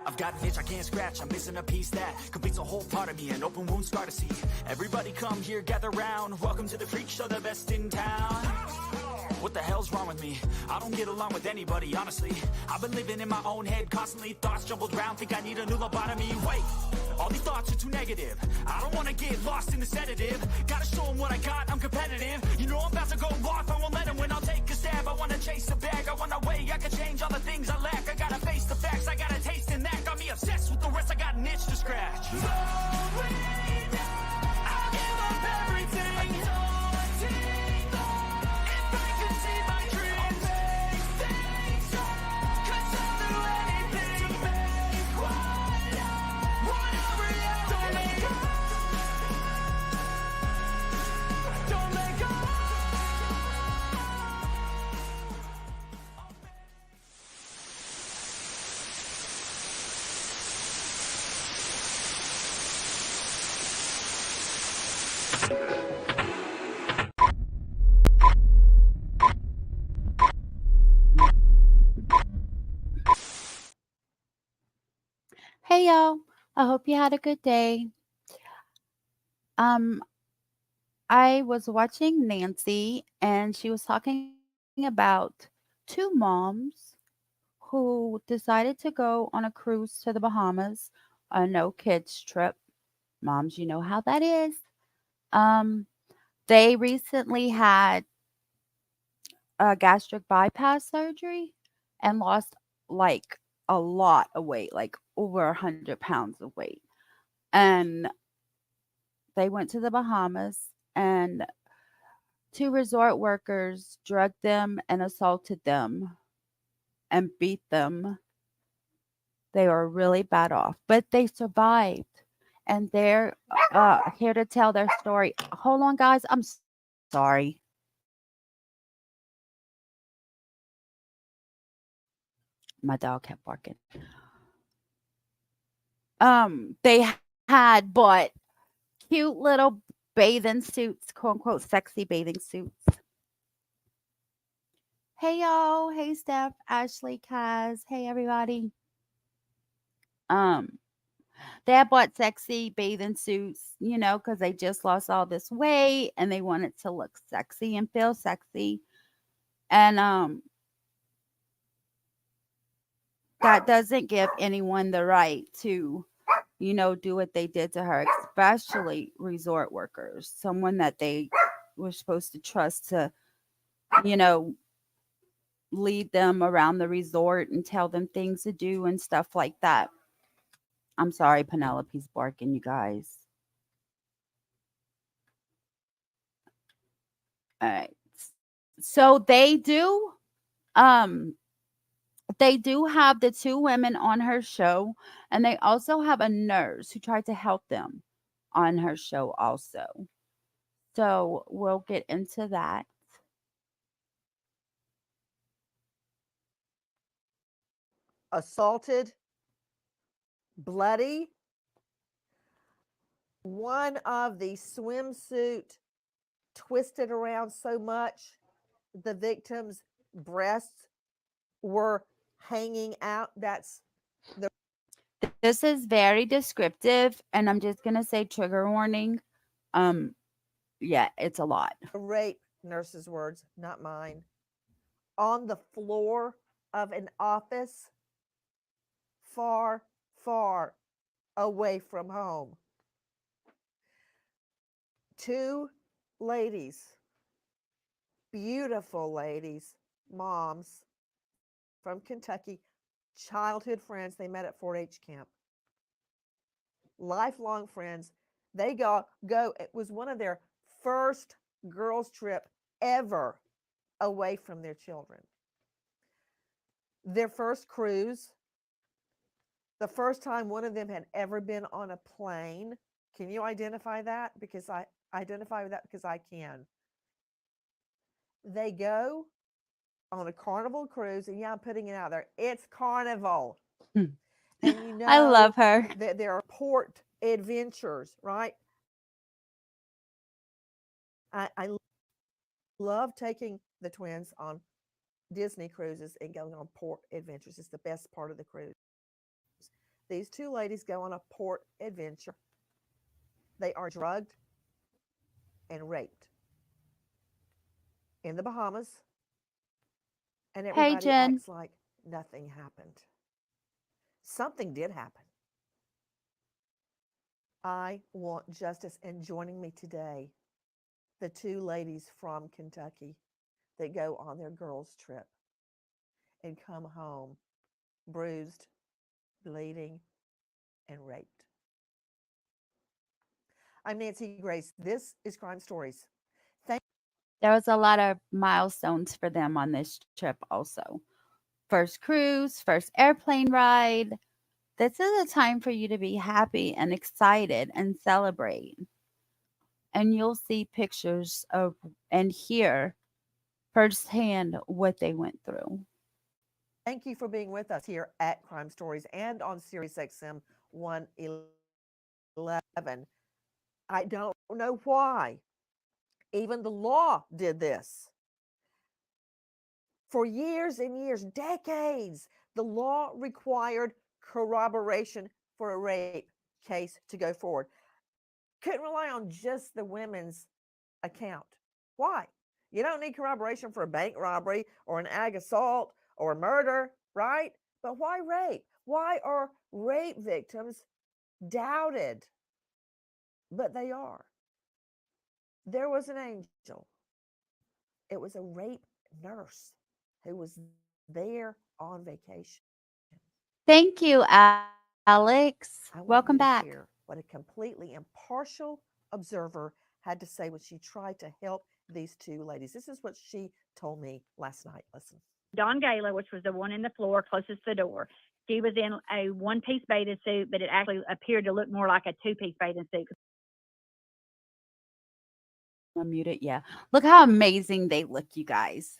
I've got an itch I can't scratch, I'm missing a piece that completes a whole part of me, an open wound scar to see. Everybody come here, gather round, welcome to the freak show, the best in town. What the hell's wrong with me? I don't get along with anybody, honestly. I've been living in my own head constantly, thoughts jumbled round, think I need a new lobotomy. Wait, all these thoughts are too negative. I don't wanna get lost in the sedative. Gotta show them what I got, I'm competitive. You know I'm about to go off, I won't let them win, I'll take a stab. I wanna chase the bag, I wanna weigh, I can change all the things I lack. I gotta face the facts, I got a taste in that. Got me obsessed with the rest, I got an itch to scratch. So right now, I'll give up everything. Hey y'all, I hope you had a good day. Um, I was watching Nancy and she was talking about two moms who decided to go on a cruise to the Bahamas, a no kids trip. Moms, you know how that is. Um, they recently had a gastric bypass surgery and lost like a lot of weight, like over 100 pounds of weight. And they went to the Bahamas and two resort workers drugged them and assaulted them and beat them. They were really bad off, but they survived. And they're here to tell their story. Hold on, guys. I'm sorry. My dog kept barking. They had bought cute little bathing suits, quote unquote, sexy bathing suits. Hey, y'all. Hey, Steph, Ashley, Kaz. Hey, everybody. Um, they had bought sexy bathing suits, because they just lost all this weight and they wanted to look sexy and feel sexy. And that doesn't give anyone the right to, do what they did to her, especially resort workers, someone that they were supposed to trust to, you know, lead them around the resort and tell them things to do and stuff like that. I'm sorry, Penelope's barking, you guys. All right. So um they do have the two women on her show, and they also have a nurse who tried to help them on her show also. So we'll get into that. Assaulted, bloody. One of the swimsuit twisted around so much the victim's breasts were hanging out. That's the This is very descriptive, and I'm just gonna say trigger warning. Um, yeah, it's a lot. rape nurse's words, not mine. On the floor of an office far, far away from home. Two ladies, beautiful ladies, moms from Kentucky, childhood friends. They met at 4-H camp. Lifelong friends. They go. It was one of their first girls' trip ever away from their children. Their first cruise. The first time one of them had ever been on a plane. Can you identify that? Because I identify with that because I can. They go on a Carnival cruise, and yeah, I'm putting it out there. It's Carnival. And I love her. that there are port adventures, right? I love taking the twins on Disney cruises and going on port adventures. It's the best part of the cruise. These two ladies go on a port adventure. They are drugged and raped in the Bahamas, and Hey, everybody Jen. acts like nothing happened. Something did happen. I want justice, and joining me today, the two ladies from Kentucky that go on their girls' trip and come home bruised, bleeding, and raped. I'm Nancy Grace. This is Crime Stories. Thank There was a lot of milestones for them on this trip also. First cruise, first airplane ride. This is a time for you to be happy and excited and celebrate. And you'll see pictures of and hear firsthand what they went through. Thank you for being with us here at Crime Stories and on Sirius XM 111. I don't know why. Even the law did this. For years and years, decades, the law required corroboration for a rape case to go forward. Couldn't rely on just the women's account. Why? You don't need corroboration for a bank robbery or an ag assault or murder, right? But why rape? Why are rape victims doubted? But they are. There was an angel. It was a rape nurse who was there on vacation. Thank you, Alex. I want Welcome you to back. hear what a completely impartial observer had to say when she tried to help these two ladies. This is what she told me last night. Listen. Dongayla, which was the one in the floor closest to the door. She was in a one-piece bathing suit, but it actually appeared to look more like a two-piece bathing suit. Unmute it. Yeah. Look how amazing they look, you guys.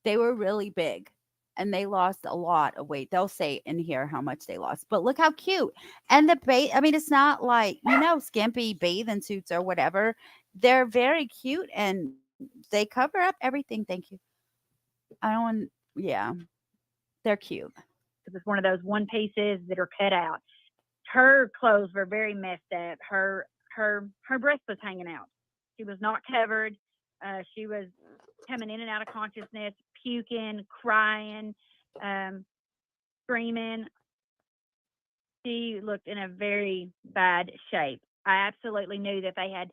They were really big and they lost a lot of weight. They'll say in here how much they lost, but look how cute. And I mean, it's not like, skimpy bathing suits or whatever. They're very cute and they cover up everything. Thank you. I don't want, yeah, they're cute. It was one of those one pieces that are cut out. Her clothes were very messed up. Her breast was hanging out. She was not covered. She was coming in and out of consciousness, puking, crying, screaming. She looked in a very bad shape. I absolutely knew that they had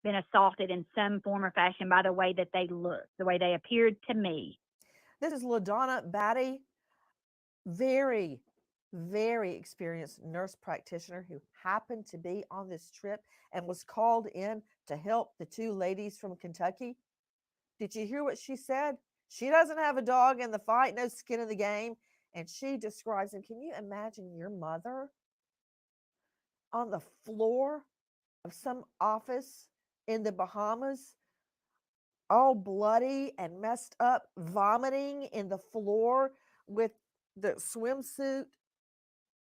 been assaulted in some form or fashion by the way that they looked, the way they appeared to me. This is LaDonna Batty, very, very experienced nurse practitioner who happened to be on this trip and was called in to help the two ladies from Kentucky. Did you hear what she said? She doesn't have a dog in the fight, no skin in the game. And she describes them. Can you imagine your mother on the floor of some office in the Bahamas, all bloody and messed up, vomiting in the floor with the swimsuit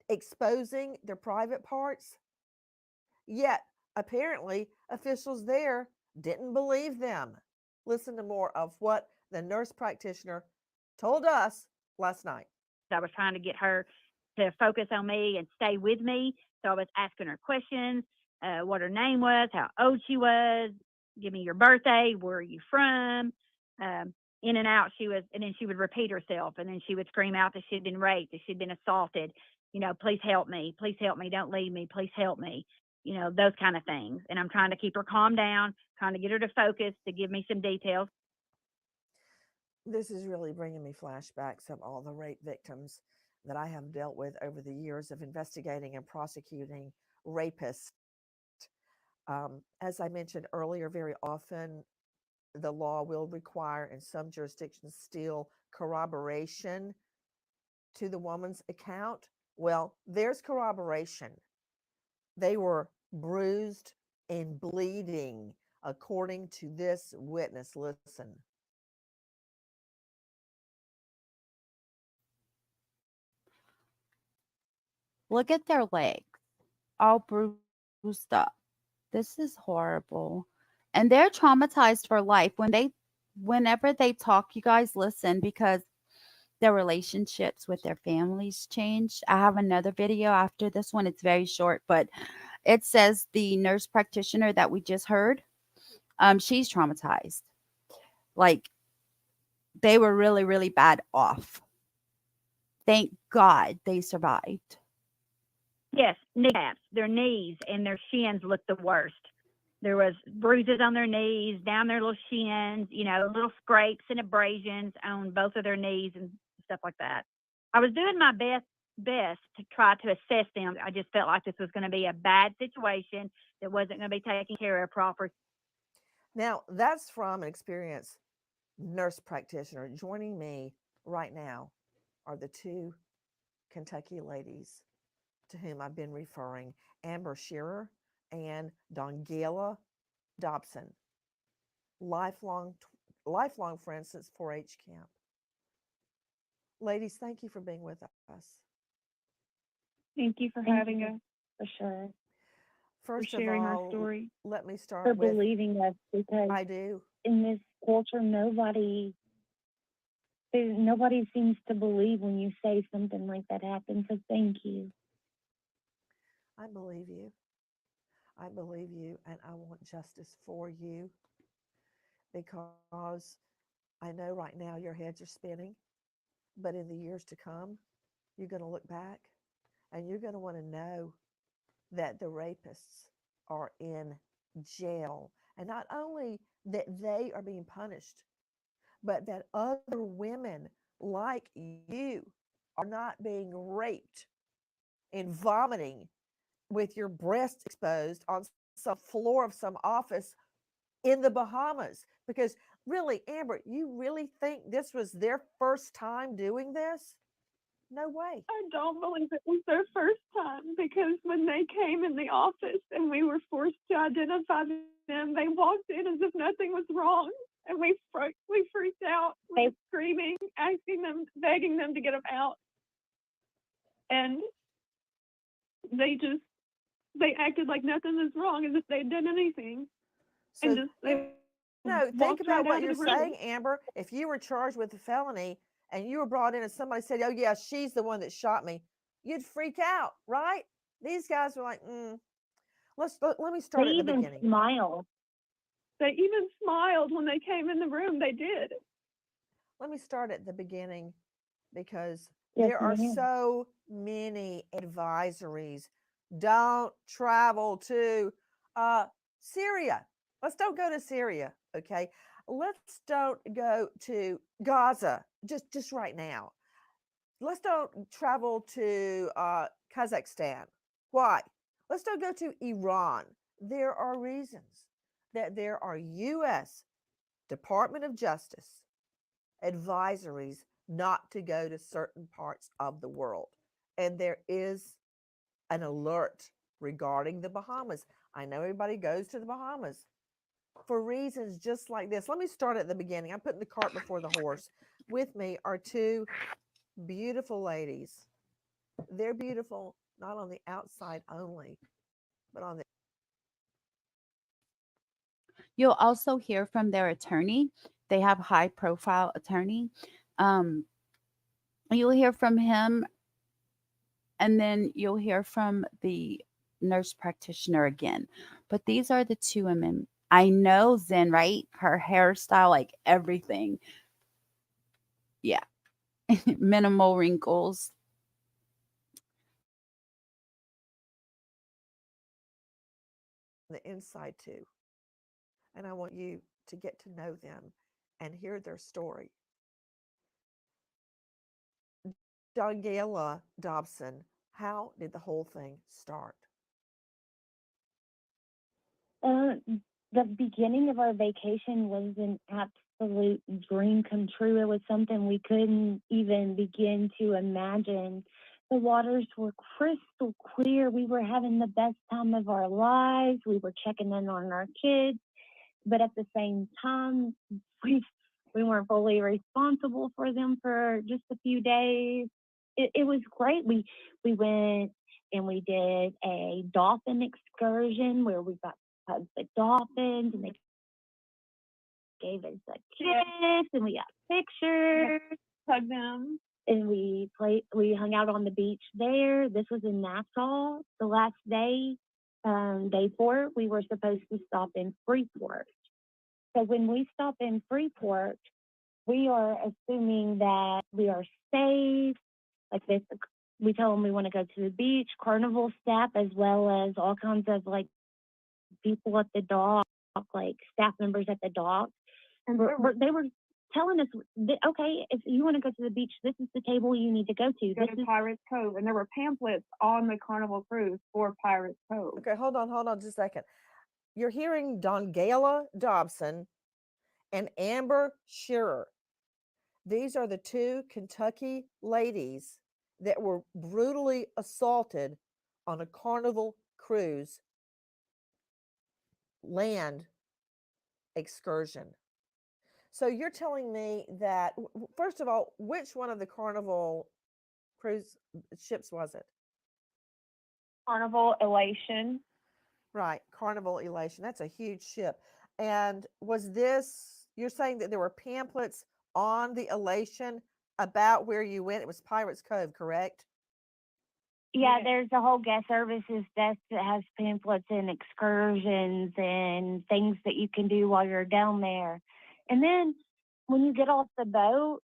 exposing their private parts? Yet, apparently, officials there didn't believe them. Listen to more of what the nurse practitioner told us last night. I was trying to get her to focus on me and stay with me. So I was asking her questions, what her name was, how old she was, give me your birthday, where are you from? In and out she was, and then she would repeat herself, and then she would scream out that she'd been raped, that she'd been assaulted. Please help me, don't leave me, please help me. Those kind of things. And I'm trying to keep her calm down, trying to get her to focus, to give me some details. This is really bringing me flashbacks of all the rape victims that I have dealt with over the years of investigating and prosecuting rapists. As I mentioned earlier, very often the law will require, in some jurisdictions, still corroboration to the woman's account. Well, there's corroboration. They were bruised and bleeding, according to this witness. Listen. Look at their legs, all bruised up. This is horrible. And they're traumatized for life. Whenever they talk, you guys listen because their relationships with their families changed. I have another video after this one. It's very short, but it says the nurse practitioner that we just heard, she's traumatized. Like they were really, really bad off. Thank God they survived. Yes, kneecaps, their knees and their shins looked the worst. There was bruises on their knees, down their little shins, little scrapes and abrasions on both of their knees and stuff like that. I was doing my best to try to assess them. I just felt like this was going to be a bad situation that wasn't going to be taken care of proper. Now, that's from an experienced nurse practitioner. Joining me right now are the two Kentucky ladies to whom I've been referring, Amber Shearer and Dongayla Dobson, lifelong friends since 4-H camp. Ladies, thank you for being with us. Thank you for having us, for sure. First for of sharing our all, story, let me for start with believing us, because I do. in this culture, nobody seems to believe when you say something like that happens. So thank you. I believe you. I believe you, and I want justice for you because I know right now your heads are spinning, but in the years to come, you're going to look back and you're going to want to know that the rapists are in jail. And not only that they are being punished, but that other women like you are not being raped and vomiting with your breasts exposed on some floor of some office in the Bahamas. Because really, Amber, you really think this was their first time doing this? No way. I don't believe it was their first time, because when they came in the office and we were forced to identify them, they walked in as if nothing was wrong. And we freaked out. We were screaming, asking them, begging them to get them out. And they acted like nothing was wrong, as if they'd done anything. And So, just they think walked right about what out you're of the room. saying, Amber. If you were charged with a felony and you were brought in and somebody said, "Oh yeah, she's the one that shot me," you'd freak out, right? These guys were like, let me They start at the even beginning. smiled. They even smiled when they came in the room. They did. Let me start at the beginning because Yes, there are ma'am. so many advisories. Don't travel to Syria. Let's don't go to Syria, okay? Let's don't go to Gaza just right now. Let's don't travel to Kazakhstan. Why? Let's don't go to Iran. There are reasons that there are U.S. Department of Justice advisories not to go to certain parts of the world. And there is an alert regarding the Bahamas. I know everybody goes to the Bahamas for reasons just like this. Let me start at the beginning. I'm putting the cart before the horse. With me are two beautiful ladies. They're beautiful not on the outside only, but on the You'll also hear from their attorney. They have high profile attorney. Um, you'll hear from him, and then you'll hear from the nurse practitioner again. But these are the two women. I know Zen, right? Her hairstyle, like everything. Yeah. Minimal wrinkles. inside too. And I want you to get to know them and hear their story. Dongayla Dobson, how did the whole thing start? Uh, the beginning of our vacation was an absolute dream come true. It was something we couldn't even begin to imagine. The waters were crystal clear. We were having the best time of our lives. We were checking in on our kids, but at the same time, we weren't fully responsible for them for just a few days. It was great. We went and we did a dolphin excursion where we got to hug the dolphins, and they gave us a kiss, and we got pictures. Hug them. and we hung out on the beach there. This was in Nassau. The last day, day 4, we were supposed to stop in Freeport. So when we stop in Freeport, we are assuming that we are safe. Like this, we tell them we want to go to the beach, Carnival staff, as well as all kinds of like people at the dock, like staff members at the dock. And they were telling us, okay, if you want to go to the beach, this is the table you need to go to. Go This to is Pirates Cove, and there were pamphlets on the Carnival Cruise for Pirates Cove. Okay, hold on just a second. You're hearing Dongayla Dobson and Amber Shearer. These are the 2 Kentucky ladies that were brutally assaulted on a Carnival Cruise land excursion. So you're telling me that, first of all, which one of the Carnival Cruise ships was it? Carnival Elation. Right, Carnival Elation. That's a huge ship. And was this, you're saying that there were pamphlets on the Elation about where you went? It was Pirates Cove, correct? Yeah, Yeah. there's a whole guest services desk that has pamphlets and excursions and things that you can do while you're down there. And then when you get off the boat,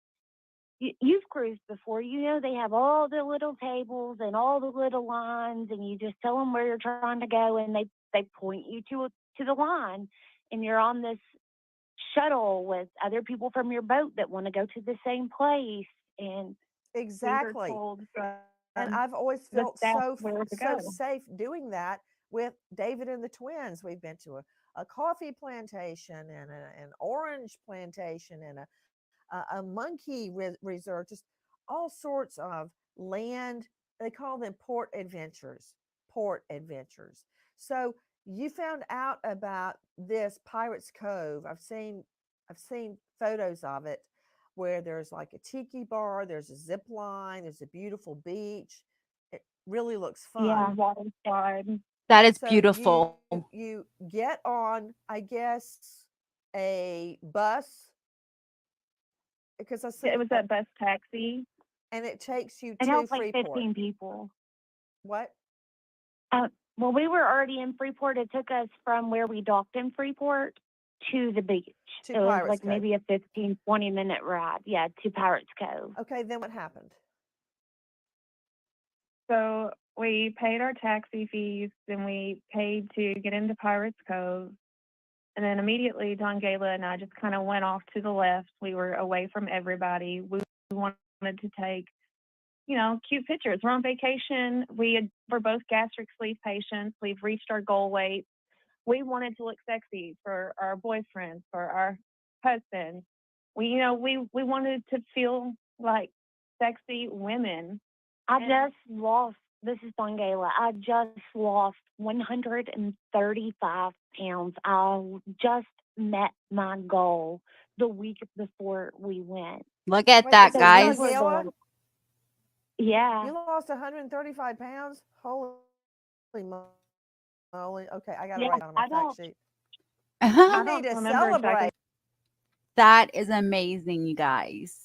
you've cruised before. You know they have all the little tables and all the little lines, and you just tell them where you're trying to go, and they point you to the line, and you're on this shuttle with other people from your boat that want to go to the same place. And Exactly. We were told And from I've always the felt staff so where to so go. safe doing that with David and the twins. We've been to a coffee plantation and an orange plantation and a monkey reserve, just all sorts of land. They call them port adventures. Port adventures. So you found out about this Pirates Cove. I've seen photos of it where there's like a tiki bar, there's a zip line, there's a beautiful beach. It really looks yeah, fun. Water slide. That is So beautiful. you get on, I guess, a bus because I see It was that bus taxi. and it takes you it to held like Freeport. 15 people. What? Well, we were already in Freeport. It took us from where we docked in Freeport to the beach. To It was Pirates like Cove. maybe a 15, 20-minute ride. Yeah, to Pirates Cove. Okay, then what happened? So we paid our taxi fees, then we paid to get into Pirates Cove. And then immediately, Dongayla and I just kind of went off to the left. We were away from everybody. We wanted to take, cute pictures. We're on vacation. We're both gastric sleeve patients. We've reached our goal weight. We wanted to look sexy for our boyfriends, for our husbands. We wanted to feel like sexy women. This is Dongayla. I just lost 135 pounds. I just met my goal the week before we went. Look at Wait, that, is this guys. Dongayla? Yeah. You lost 135 pounds? Holy moly. Okay, I got to Yeah, write on my I fact don't- sheet. I You don't need to remember exactly. celebrate. That is amazing, you guys.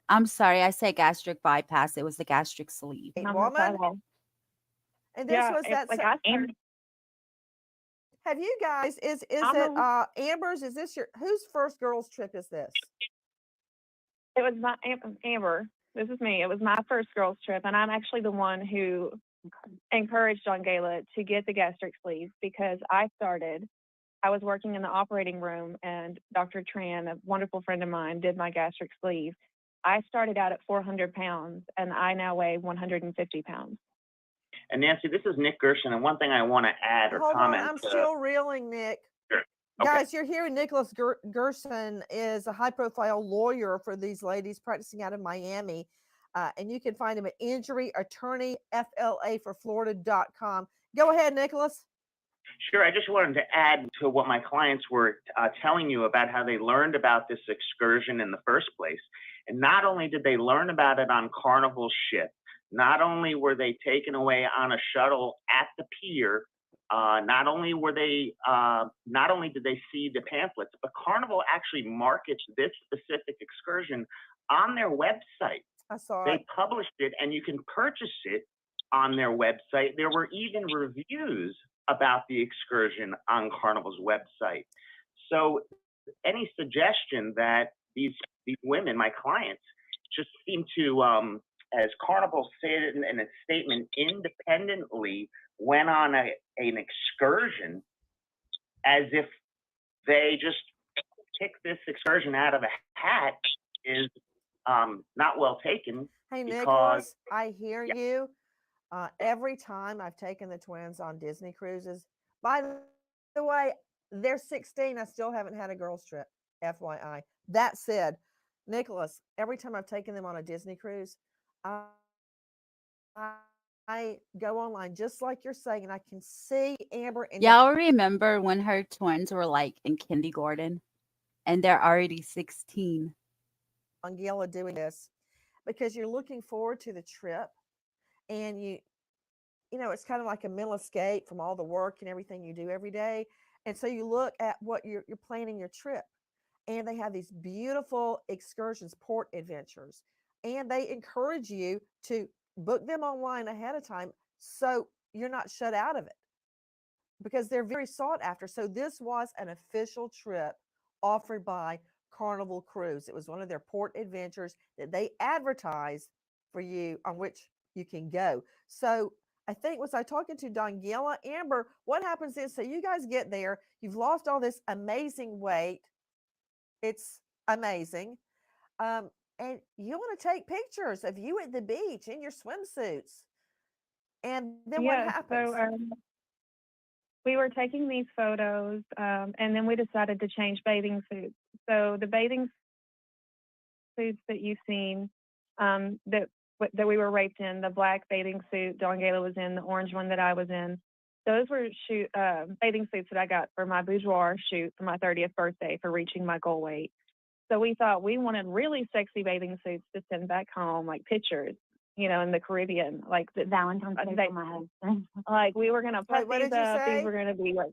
I'm sorry, I said gastric bypass. It was the gastric sleeve. A I'm woman? sorry. And this Yeah, was that. like I started. Have you guys, is I'm it a- Amber's? Is this whose first girls trip is this? It was my Amber. This is me. It was my first girls trip, and I'm actually the one who encouraged Dongayla to get the gastric sleeve because I was working in the operating room, and Dr. Tran, a wonderful friend of mine, did my gastric sleeve. I started out at 400 pounds, and I now weigh 150 pounds. And Nancy, this is Nick Gershon, and one thing I want to add or Hold comment. on, I'm still reeling, Nick. Sure. Okay. Guys, you're hearing Nicholas Gerson is a high-profile lawyer for these ladies practicing out of Miami. And you can find him at injuryattorneyflaforflorida.com. Go ahead, Nicholas. Sure. I just wanted to add to what my clients were telling you about how they learned about this excursion in the first place. And not only did they learn about it on Carnival ship, not only were they taken away on a shuttle at the pier, not only did they see the pamphlets, but Carnival actually markets this specific excursion on their website. I saw They it. published it, and you can purchase it on their website. There were even reviews about the excursion on Carnival's website. So any suggestion that these women, my clients, just seem to, as Carnival said in a statement, independently went on an excursion as if they just picked this excursion out of a hat is not well taken. Hey, Because Nicholas, I hear yeah, you. Every time I've taken the twins on Disney cruises, by the way, they're 16. I still haven't had a girls' trip, FYI. That said, Nicholas, every time I've taken them on a Disney cruise, I, I go online just like you're saying, and I can see Amber and Y'all remember when her twins were like in kindergarten and they're already 16? Dongayla doing this because you're looking forward to the trip, and you know, it's kind of like a mental escape from all the work and everything you do every day. And so you look at what you're planning your trip, and they have these beautiful excursions, port adventures, and they encourage you to book them online ahead of time so you're not shut out of it because they're very sought after. So this was an official trip offered by Carnival Cruise. It was one of their port adventures that they advertised for you on which you can go. So I think was I talking to Dongayla, Amber, what happens is so you guys get there, you've lost all this amazing weight. It's amazing. Um, and you want to take pictures of you at the beach in your swimsuits. And then what Yeah, happens? so we were taking these photos, and then we decided to change bathing suits. So the bathing suits that you've seen, that we were raped in, the black bathing suit Dongayla was in, the orange one that I was in, those were bathing suits that I got for my boudoir shoot for my 30th birthday for reaching my goal weight. So we thought we wanted really sexy bathing suits to send back home, like pictures, you know, in the Caribbean, like Valentine's Day for my husband. like we were gonna Wait, put what these did you up. These say? were gonna be like,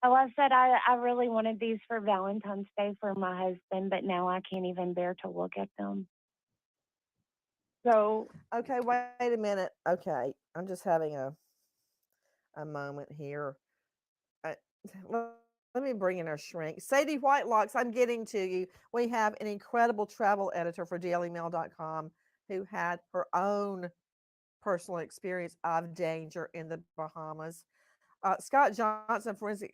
Oh, I said I really wanted these for Valentine's Day for my husband, but now I can't even bear to look at them. so Okay, wait a minute. Okay, I'm just having a moment here. I, let me bring in our shrink. Sadie Whitelocks, I'm getting to you. We have an incredible travel editor for dailymail.com who had her own personal experience of danger in the Bahamas. Scott Johnson, forensic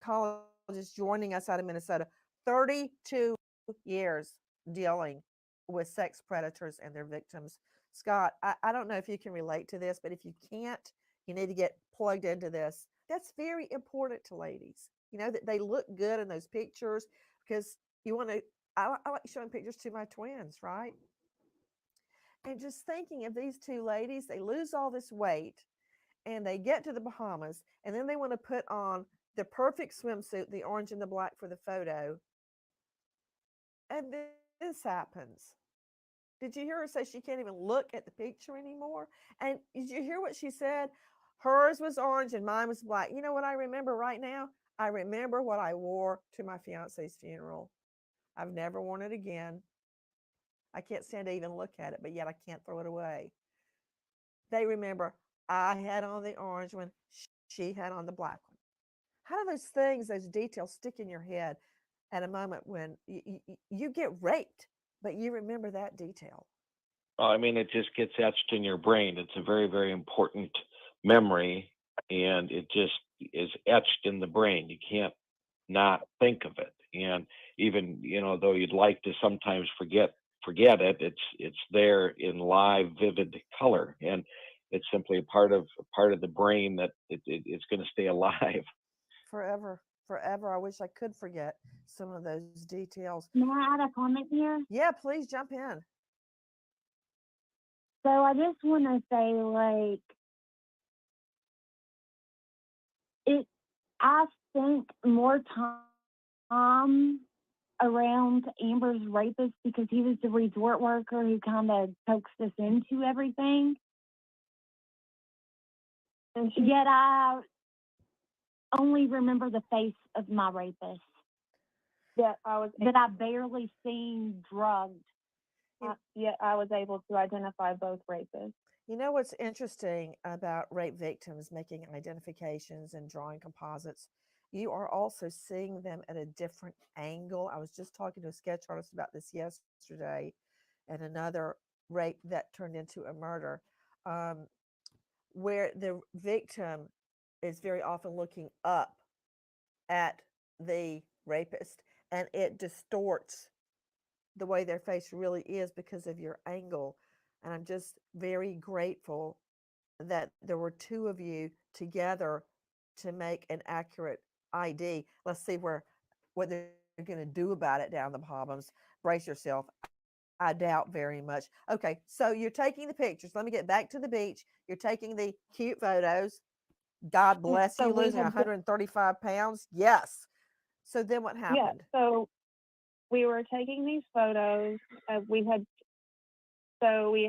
psychologist, joining us out of Minnesota. 32 years dealing with sex predators and their victims. Scott, I don't know if you can relate to this, but if you can't, you need to get plugged into this. That's very important to ladies. You know, that they look good in those pictures because you want to. I like showing pictures to my twins, right? And just thinking of these two ladies, they lose all this weight and they get to the Bahamas, and then they want to put on the perfect swimsuit, the orange and the black for the photo. And this happens. Did you hear her say she can't even look at the picture anymore? And did you hear what she said? Hers was orange and mine was black. You know what I remember right now? I remember what I wore to my fiance's funeral. I've never worn it again. I can't stand to even look at it, but yet I can't throw it away. They remember I had on the orange one, she had on the black one. How do those things, those details stick in your head at a moment when you get raped, but you remember that detail? Well, I mean, it just gets etched in your brain. It's a very, very important memory, and it just is etched in the brain. You can't not think of it. And even, you know, though you'd like to sometimes forget it, it's there in live, vivid color, and it's simply a part of the brain that it's going to stay alive. Forever, forever. I wish I could forget some of those details. May I add a comment here? Yeah, please jump in. So I just want to say, like, I spent more time around Amber's rapist because he was the resort worker who kind of coaxed us into everything. And Yet I only remember the face of my rapist. Yet I was that I barely seen drugged. yet I was able to identify both rapists. You know what's interesting about rape victims making identifications and drawing composites? You are also seeing them at a different angle. I was just talking to a sketch artist about this yesterday, and another rape that turned into a murder, um, where the victim is very often looking up at the rapist, and it distorts the way their face really is because of your angle. And I'm just very grateful that there were two of you together to make an accurate ID. Let's see what they're going to do about it down the Bahamas. Brace yourself. I doubt very much. Okay, so you're taking the pictures. Let me get back to the beach. You're taking the cute photos. God bless So you, we losing had 135 pounds. Yes. So then what happened? So we were taking these photos. We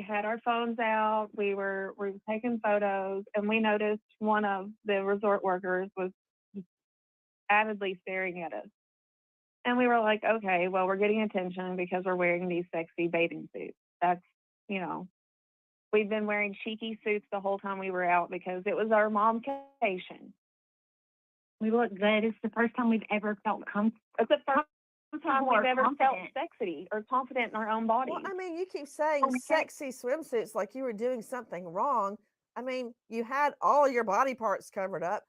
had our phones out. We were taking photos, and we noticed one of the resort workers was avidly staring at us. And we were like, okay, well, we're getting attention because we're wearing these sexy bathing suits. That's, we've been wearing cheeky suits the whole time we were out because it was our momcation. We look good. It's the first time we've ever felt comfortable. It's the first time we've ever felt confident. sexy or confident in our own bodies. Well, I mean, you keep saying sexy swimsuits like you were doing something wrong. I mean, you had all your body parts covered up.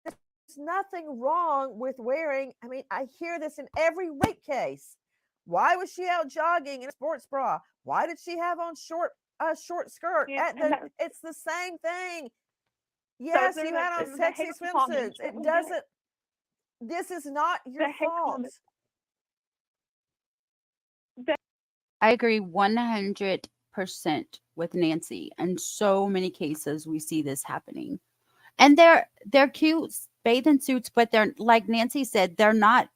There's nothing wrong with wearing, I mean, I hear this in every rape case. Why was she out jogging in a sports bra? Why did she have on short skirt? It's the same thing. Yes, you had on sexy swimsuits. It doesn't, this is not your fault. I agree 100% with Nancy. In so many cases, we see this happening. And they're cute bathing suits, but they're, like Nancy said, they're not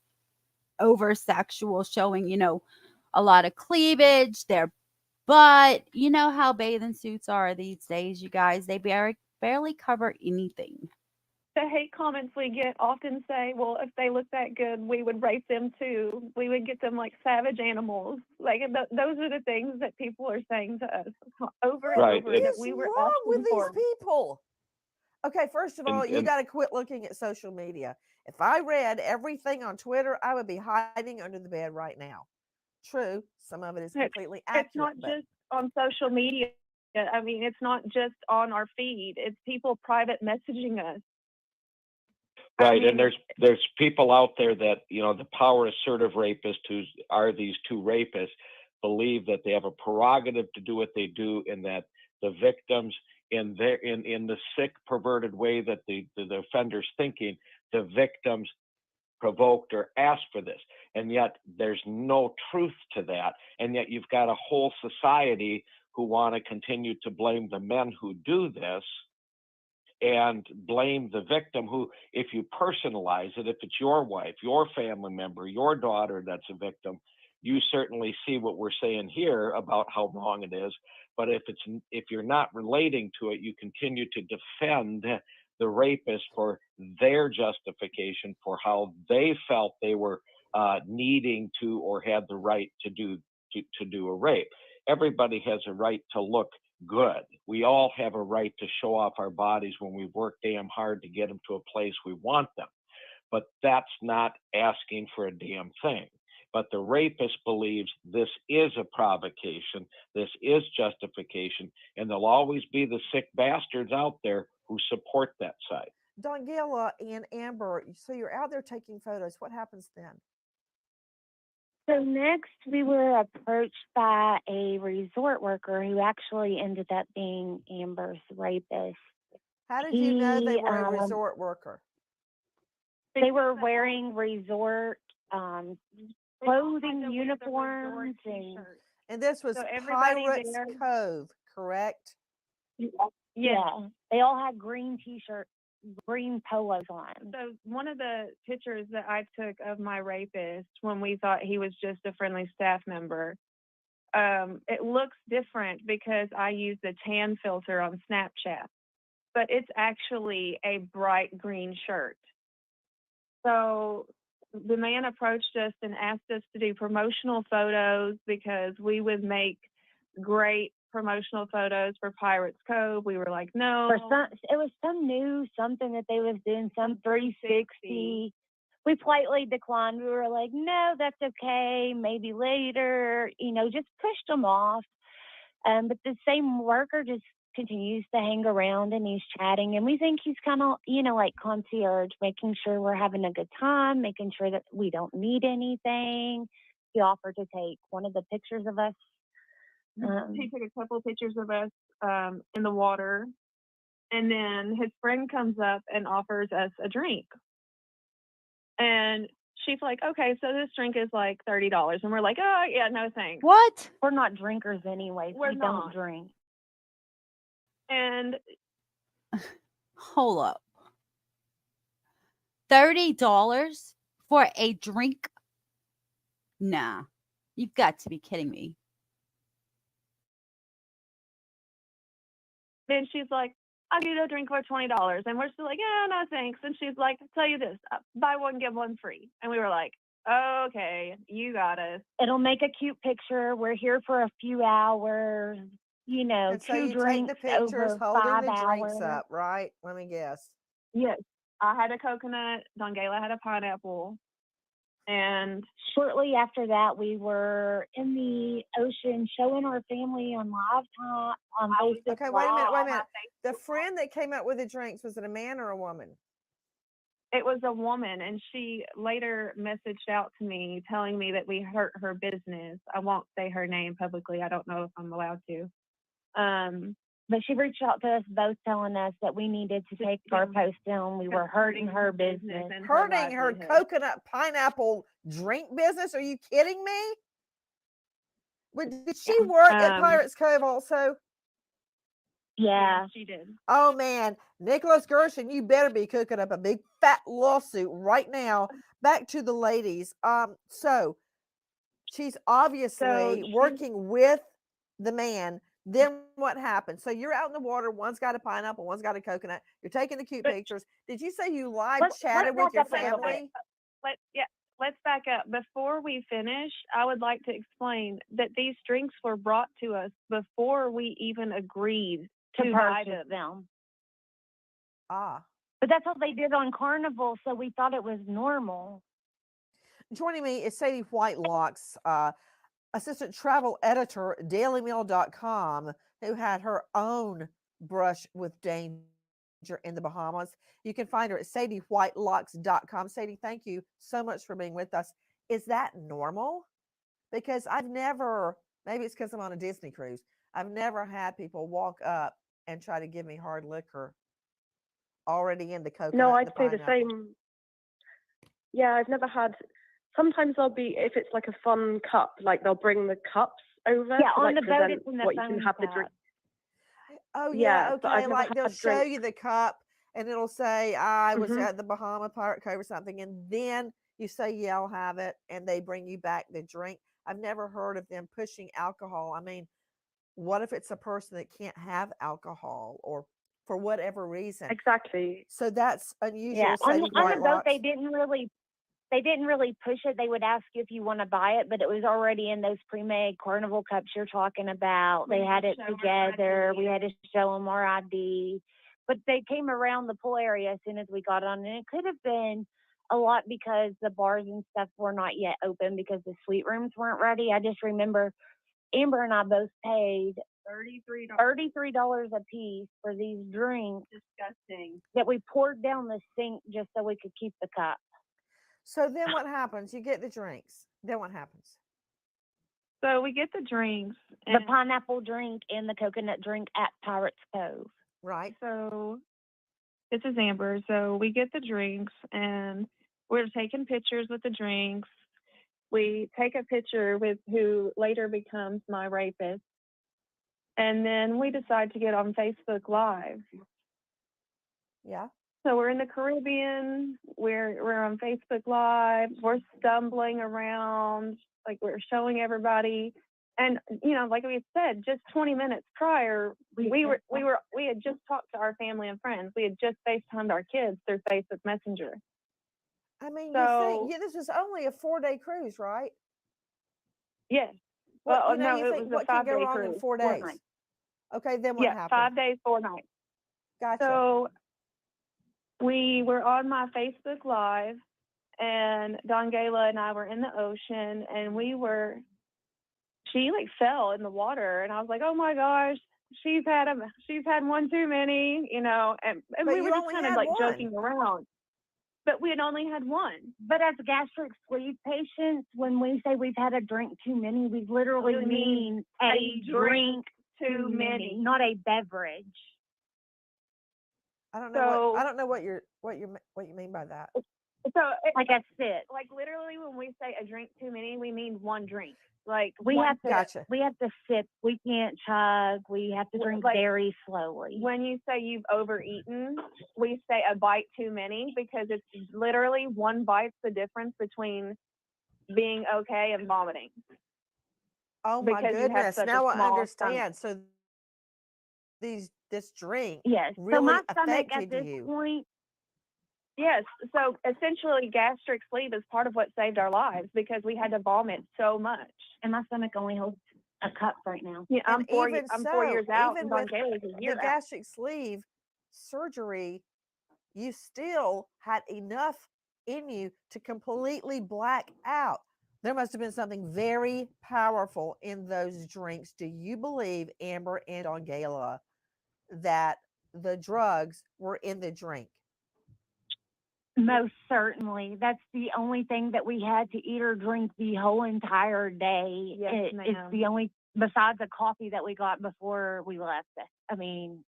over sexual, showing, a lot of cleavage, their butt. You know how bathing suits are these days, you guys. They barely cover anything. The hate comments we get often say, well, if they look that good, we would rape them too. We would get them like savage animals. Like those are the things that people are saying to us over and over. What is wrong with these people? Okay, first of all, you got to quit looking at social media. If I read everything on Twitter, I would be hiding under the bed right now. True, some of it is completely accurate. It's not just on social media. I mean, it's not just on our feed. It's people private messaging us. Right, and there's people out there that, the power assertive rapists who are these two rapists believe that they have a prerogative to do what they do, and that the victims, in the sick, perverted way that the offender's thinking, the victims provoked or asked for this. And yet there's no truth to that. And yet you've got a whole society who want to continue to blame the men who do this and blame the victim who, if you personalize it, if it's your wife, your family member, your daughter that's a victim, you certainly see what we're saying here about how wrong it is. But if you're not relating to it, you continue to defend the rapist for their justification for how they felt they were needing to or had the right to do a rape. Everybody has a right to look good. We all have a right to show off our bodies when we've worked damn hard to get them to a place we want them. But that's not asking for a damn thing. But the rapist believes this is a provocation, this is justification, and there'll always be the sick bastards out there who support that side. Dongayla and Amber, so you're out there taking photos. What happens then? So next, we were approached by a resort worker who actually ended up being Amber's rapist. How did you know they were a resort worker? They were wearing resort clothing, uniforms, and this was Pirates Cove, correct? Yeah, they all had green t-shirts, green polos on. So one of the pictures that I took of my rapist when we thought he was just a friendly staff member, it looks different because I used the tan filter on Snapchat, but it's actually a bright green shirt. So the man approached us and asked us to do promotional photos because we would make great promotional photos for Pirates Cove. We were like, no. It was some new something that they was doing, some 360. We politely declined. We were like, no, that's okay. Maybe later, just pushed them off. But the same worker just continues to hang around and he's chatting. And we think he's kind of, like concierge, making sure we're having a good time, making sure that we don't need anything. He offered to take one of the pictures of us. He took a couple pictures of us in the water. And then his friend comes up and offers us a drink. And she's like, okay, so this drink is like $30. And we're like, oh, yeah, no thanks. What? We're not drinkers anyway. We're we not. don't drink. And Hold up. $30 for a drink? Nah. You've got to be kidding me. then she's like, I'll give you a drink for $20. And we're still like, yeah, no thanks. And she's like, I'll tell you this, buy one, get one free. And we were like, okay, you got us. It'll make a cute picture. We're here for a few hours, And so two you take drinks the pictures over holding 5 the hours. drinks up, right? Let me guess. Yes. I had a coconut, Dongayla had a pineapple. And shortly after that, we were in the ocean showing our family on live time. Okay, wait a minute. The friend that came up with the drinks, was it a man or a woman? It was a woman, and she later messaged out to me telling me that we hurt her business. I won't say her name publicly. I don't know if I'm allowed to. But she reached out to us both telling us that we needed to take our post down. We were hurting her business. Hurting her coconut pineapple drink business? Are you kidding me? Did she work at Pirates Cove also? Yeah, she did. Oh man, Nicholas Gershon, you better be cooking up a big fat lawsuit right now. Back to the ladies. So she's obviously working with the man. Then what happened? So you're out in the water. One's got a pineapple, one's got a coconut. You're taking the cute pictures. Did you say you live chatted with your family? Let's back up. Before we finish, I would like to explain that these drinks were brought to us before we even agreed to purchase them. Ah. But that's all they did on Carnival, so we thought it was normal. Joining me is Sadie Whitelocks, assistant travel editor, dailymail.com, who had her own brush with danger in the Bahamas. You can find her at sadiewhitelocks.com. Sadie, thank you so much for being with us. Is that normal? Because I've never, maybe it's because I'm on a Disney cruise, I've never had people walk up and try to give me hard liquor already in the coconut. No, I'd say the same. Yeah, I've never had. Sometimes there'll be, if it's like a fun cup, like they'll bring the cups over. Yeah, to, on like, the boat, it's in the what you can have the drink. Oh yeah, okay. Like they'll show drinks. you the cup, and it'll say I was at the Bahama Pirate Cove or something, and then you say yeah, I'll have it, and they bring you back the drink. I've never heard of them pushing alcohol. I mean, what if it's a person that can't have alcohol or for whatever reason? Exactly. So that's unusual. Yeah, on the boat they didn't really push it. They would ask you if you want to buy it, but it was already in those pre-made Carnival cups you're talking about. They had it together. We had to show them our ID. But they came around the pool area as soon as we got on, and it could have been a lot because the bars and stuff were not yet open because the suite rooms weren't ready. I just remember Amber and I both paid $33 a piece for these drinks. Disgusting. That we poured down the sink just so we could keep the cup. So then what happens? You get the drinks. Then what happens? So we get the drinks. The pineapple drink and the coconut drink at Pirates Cove. Right. So this is Amber. So we get the drinks and we're taking pictures with the drinks. We take a picture with who later becomes my rapist. And then we decide to get on Facebook Live. Yeah. So we're in the Caribbean. We're on Facebook Live. We're stumbling around, like we're showing everybody. And like we said, just 20 minutes prior, we had just talked to our family and friends. We had just FaceTimed our kids through Facebook Messenger. I mean, you think So, this was only a 4-day cruise, right? yes. What Well, you no, it think was a what can go 5-day wrong in cruise, 4 4 days? nights. Okay, then what Yeah, happened? 5 days, 4 nights. Gotcha. So we were on my Facebook Live, and Dongayla and I were in the ocean, and she like fell in the water, and I was like, oh my gosh, she's had one too many, and But we were you just only kind of had like one. joking around. But we had only had one. But as gastric sleeve patients, when we say we've had a drink too many, we literally mean a drink too many, not a beverage. I don't know what you mean by that. So Like a sip. like literally when we say a drink too many, we mean one drink. Like We have to Gotcha. we have to sip. We can't chug. We have to drink very slowly. when you say you've overeaten, we say a bite too many, because it's literally one bite's the difference between being okay and vomiting. Oh my Because you have goodness! such a Now I small understand. So this drink Yes. So really my stomach at affected this you. point, Yes. So essentially, gastric sleeve is part of what saved our lives, because we had to vomit so much. and my stomach only holds a cup right now. Yeah, I'm And 4 even I'm 4 so, years out, even and with Dongayla's a the year out. gastric sleeve surgery, you still had enough in you to completely black out. There must have been something very powerful in those drinks. Do you believe, Amber and Dongayla, that the drugs were in the drink? Most certainly. That's the only thing that we had to eat or drink the whole entire day. Yes, It's ma'am. the only, besides the coffee that we got before we left. I mean,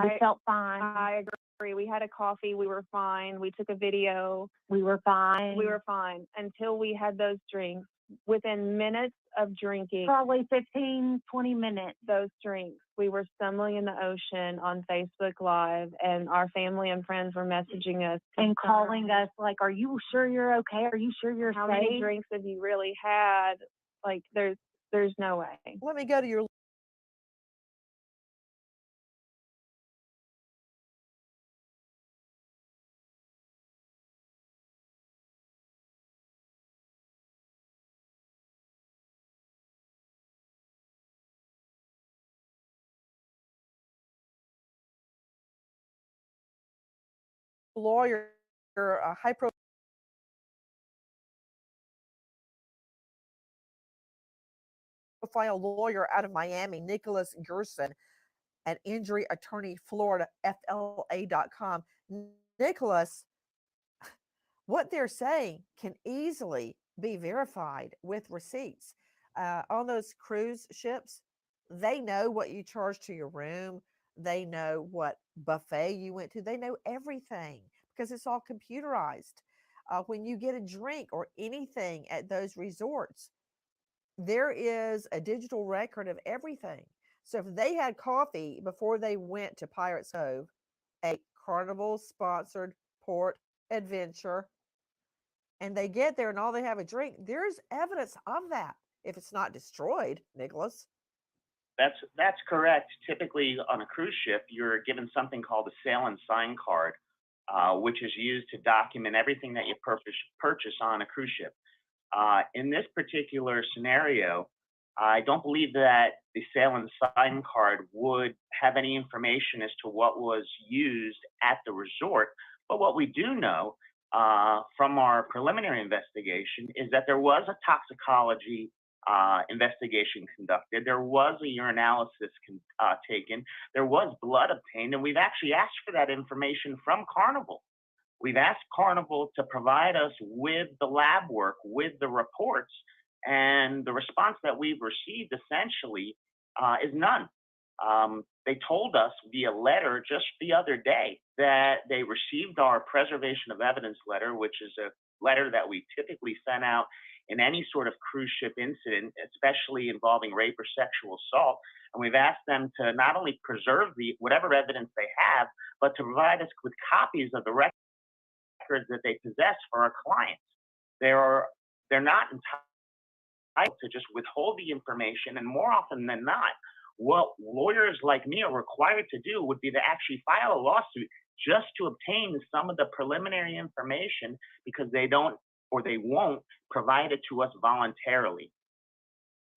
we felt fine. I agree. We had a coffee. We were fine. We took a video. We were fine. We were fine until we had those drinks. Within minutes of drinking probably 15, 20 minutes. those drinks, we were stumbling in the ocean on Facebook Live, and our family and friends were messaging us And calling us like, are you sure you're okay? Are you sure you're how safe? many drinks have you really had? Like, there's no way. Let me go to your lawyer, a high profile lawyer out of Miami, Nicholas Gerson, an injury attorney, Florida, FLA.com. Nicholas, what they're saying can easily be verified with receipts. On those cruise ships, they know what you charge to your room. They know what buffet you went to. They know everything because it's all computerized. When you get a drink or anything at those resorts, there is a digital record of everything. So if they had coffee before they went to Pirates Cove, a Carnival sponsored port adventure, and they get there and all they have a drink, there's evidence of that if it's not destroyed, Nicholas. That's correct. Typically on a cruise ship, you're given something called a sail and sign card, which is used to document everything that you purchase on a cruise ship. In this particular scenario, I don't believe that the sail and sign card would have any information as to what was used at the resort. But what we do know from our preliminary investigation is that there was a toxicology investigation conducted. There was a urinalysis taken. There was blood obtained, and we've actually asked for that information from Carnival. We've asked Carnival to provide us with the lab work, with the reports, and the response that we've received essentially is none. They told us via letter just the other day that they received our preservation of evidence letter, which is a letter that we typically send out in any sort of cruise ship incident, especially involving rape or sexual assault. And we've asked them to not only preserve whatever evidence they have, but to provide us with copies of the records that they possess for our clients. They're not entitled to just withhold the information, and more often than not, what lawyers like me are required to do would be to actually file a lawsuit just to obtain some of the preliminary information because they don't or they won't provide it to us voluntarily.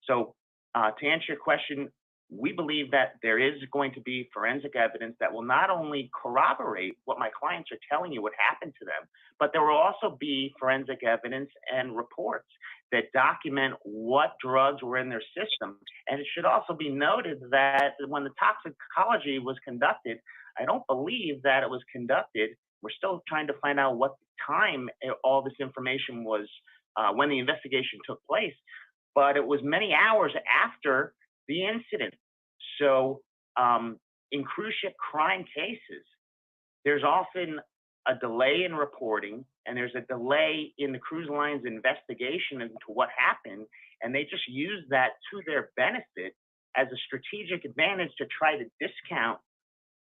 So to answer your question, we believe that there is going to be forensic evidence that will not only corroborate what my clients are telling you what happened to them, but there will also be forensic evidence and reports that document what drugs were in their system. And it should also be noted that when the toxicology was conducted, I don't believe that it was conducted. We're still trying to find out what time all this information was, when the investigation took place, but it was many hours after the incident. So in cruise ship crime cases, there's often a delay in reporting, and there's a delay in the cruise line's investigation into what happened, and they just use that to their benefit as a strategic advantage to try to discount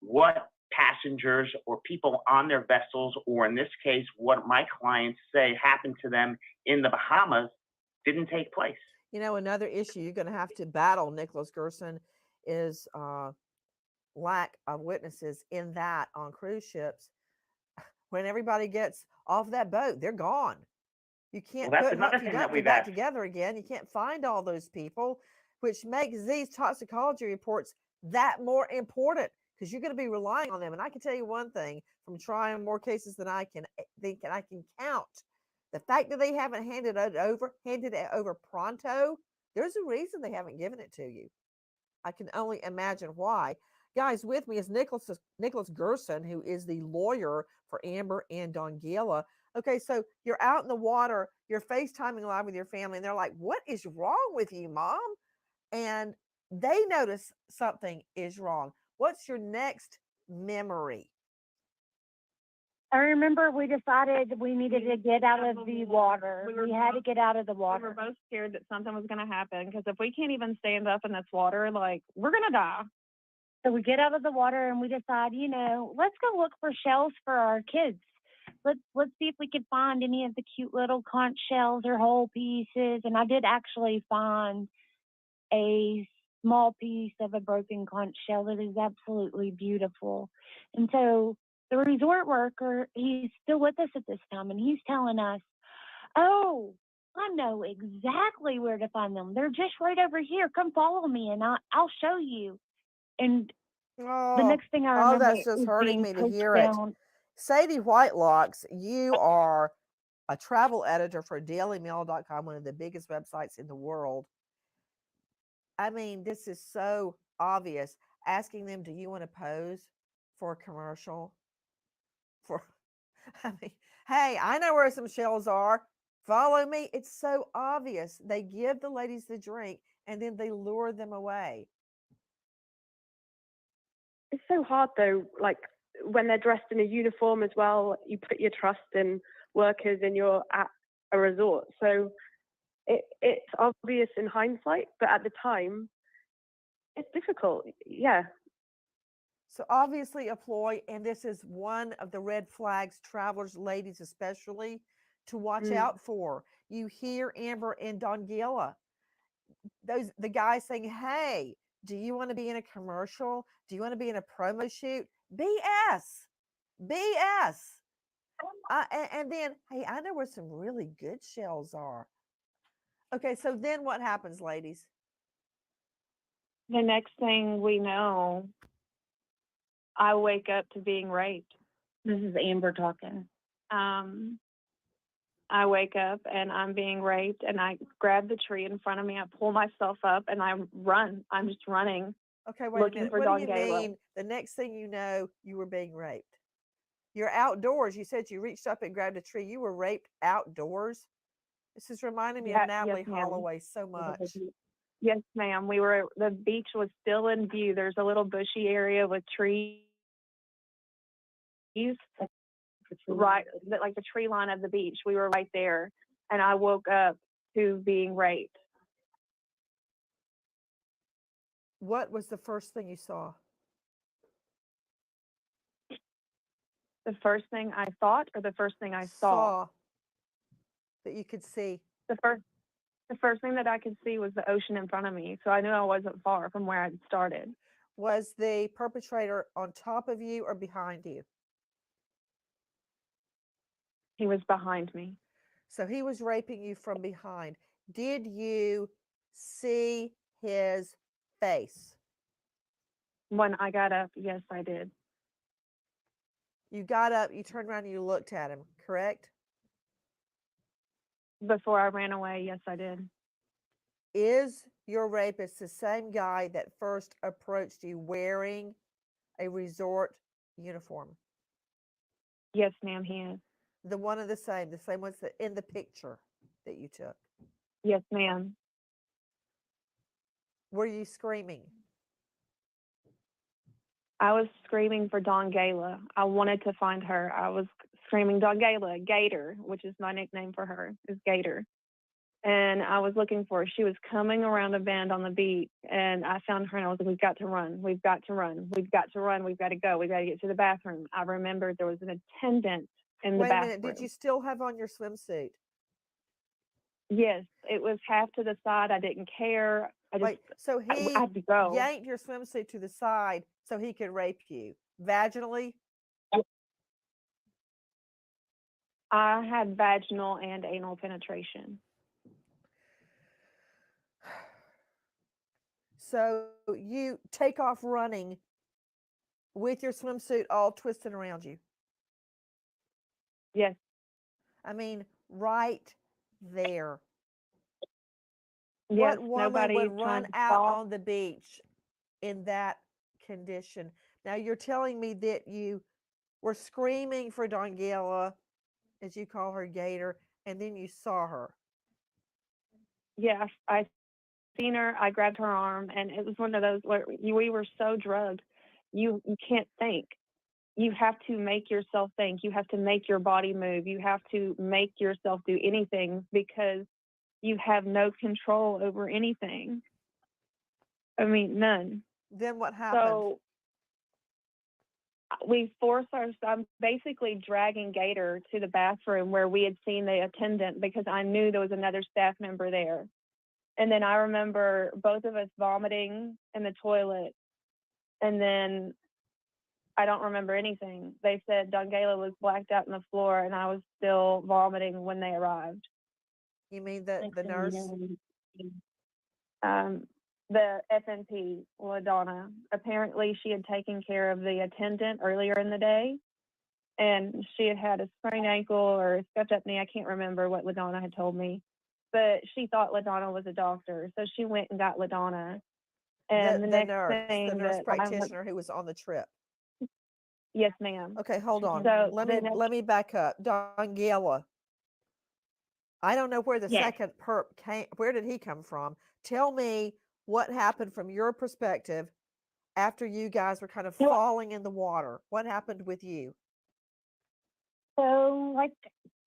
what passengers or people on their vessels, or in this case, what my clients say happened to them in the Bahamas, didn't take place. You know, another issue you're going to have to battle, Nicholas Gerson, is lack of witnesses in that on cruise ships. When everybody gets off that boat, they're gone. You can't Well, that's put another Humpty thing that Dumpty we've back asked. together again. You can't find all those people, which makes these toxicology reports that more important because you're going to be relying on them. And I can tell you one thing from trying more cases than I can think and I can count. The fact that they haven't handed it over pronto, there's a reason they haven't given it to you. I can only imagine why. Guys, with me is Nicholas Gerson, who is the lawyer for Amber and Dongayla. Okay, so you're out in the water, you're FaceTiming live with your family, and they're like, "What is wrong with you, Mom?" And they notice something is wrong. What's your next memory? I remember we decided we needed to get out of the water. We had to get out of the We water. were both scared that something was going to happen because if we can't even stand up in this water, like, we're going to die. So we get out of the water and we decide, let's go look for shells for our kids. Let's see if we could find any of the cute little conch shells or whole pieces. And I did actually find a small piece of a broken conch shell that is absolutely beautiful. And so the resort worker, he's still with us at this time, and he's telling us, "Oh, I know exactly where to find them. They're just right over here. Come follow me, and I'll show you." And the next thing I remember that's just is hurting being me to pushed hear it. down. Sadie Whitelocks, you are a travel editor for dailymail.com, one of the biggest websites in the world. I mean, this is so obvious. Asking them, "Do you want to pose for a commercial?" I mean, "Hey, I know where some shells are. Follow me." It's so obvious. They give the ladies the drink and then they lure them away. It's so hard though, like when they're dressed in a uniform as well, you put your trust in workers and you're at a resort. So it's obvious in hindsight, but at the time, it's difficult. Yeah. So obviously a ploy, and this is one of the red flags travelers, ladies especially, to watch out for. You hear Amber and Dongayla, the guys saying, "Hey, do you want to be in a commercial? Do you want to be in a promo shoot?" BS. BS. And then, "Hey, I know where some really good shells are." Okay, so then what happens, ladies? The next thing we know, I wake up to being raped. This is Amber talking. I wake up and I'm being raped, and I grab the tree in front of me. I pull myself up and I run. I'm just running. Okay, wait looking a minute. for What do you Dongayla. mean the next thing you know, you were being raped? You're outdoors. You said you reached up and grabbed a tree. You were raped outdoors? This is reminding me of Natalie ma'am. Holloway so much. Yes, ma'am. The beach was still in view. There's a little bushy area with trees. Right, like the tree line of the beach. We were right there, and I woke up to being raped. What was the first thing you saw? The first thing I thought, or the first thing I saw? That you could see. The first thing that I could see was the ocean in front of me, so I knew I wasn't far from where I'd started. Was the perpetrator on top of you or behind you? He was behind me. So he was raping you from behind. Did you see his face? When I got up, yes, I did. You got up, you turned around, and you looked at him, correct? Before I ran away, yes, I did. Is your rapist the same guy that first approached you wearing a resort uniform? Yes, ma'am, he is. The one of the same ones that in the picture that you took. Yes, ma'am. Were you screaming? I was screaming for Dongayla. I wanted to find her. I was screaming Dongayla, Gator, which is my nickname for her, is Gator. And I was looking for her. She was coming around a bend on the beach, and I found her, and I was like, we've got to run. We've got to run. We've got to run. We've got to go. We've got to get to the bathroom. I remembered there was an attendant in the Wait a bathroom. minute, did you still have on your swimsuit? Yes, it was half to the side. I didn't care. Wait, so he I had to go. yanked your swimsuit to the side so he could rape you vaginally? I had vaginal and anal penetration. So you take off running with your swimsuit all twisted around you. Yes. I mean, right there. Yes, What woman nobody would trying run to out stop. on the beach in that condition? Now you're telling me that you were screaming for Dongayla, as you call her, Gator, and then you saw her. Yeah, I seen her. I grabbed her arm, and it was one of those where we were so drugged, you can't think. You have to make yourself think. You have to make your body move. You have to make yourself do anything because you have no control over anything. I mean, none. Then what happened? So we forced ourselves. I'm basically dragging Gator to the bathroom where we had seen the attendant because I knew there was another staff member there. And then I remember both of us vomiting in the toilet. And then I don't remember anything. They said Dongayla was blacked out on the floor and I was still vomiting when they arrived. You mean the nurse? The FNP, LaDonna. Apparently she had taken care of the attendant earlier in the day. And she had had a sprained ankle or a scuffed up knee. I can't remember what LaDonna had told me. But she thought LaDonna was a doctor. So she went and got LaDonna. And the next thing the nurse that practitioner who was on the trip. Yes, ma'am. Okay, hold on. So let me back up. Dongayla. I don't know where the Yes. second perp came. Where did he come from? Tell me what happened from your perspective after you guys were kind of falling in the water. What happened with you? So, like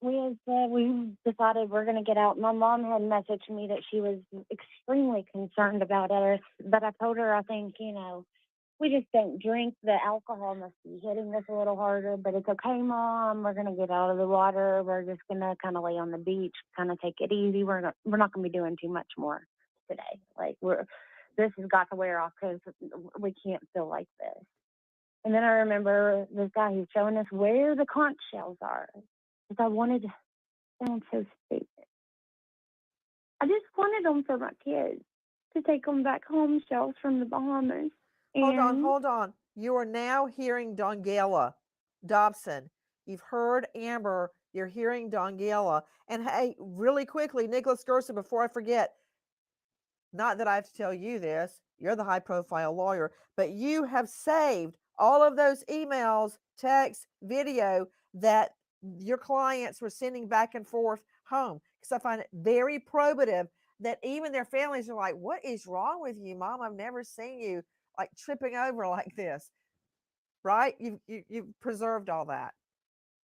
we had said, we decided we're going to get out. My mom had messaged me that she was extremely concerned about us, but I told her, I think, we just don't drink. The alcohol must be hitting us a little harder, but it's okay, Mom. We're going to get out of the water. We're just going to kind of lay on the beach, kind of take it easy. We're not going to be doing too much more today. Like this has got to wear off because we can't feel like this. And then I remember this guy who's showing us where the conch shells are. Because I wanted to sound so stupid. I just wanted them for my kids to take them back home, shells from the Bahamas. Hold on. You are now hearing Dongayla Dobson. You've heard Amber. You're hearing Dongayla. And hey, really quickly, Nicholas Gerson, before I forget, not that I have to tell you this, you're the high-profile lawyer, but you have saved all of those emails, texts, video that your clients were sending back and forth home. Because I find it very probative that even their families are like, what is wrong with you, Mom? I've never seen you like tripping over like this. Right? You've preserved all that.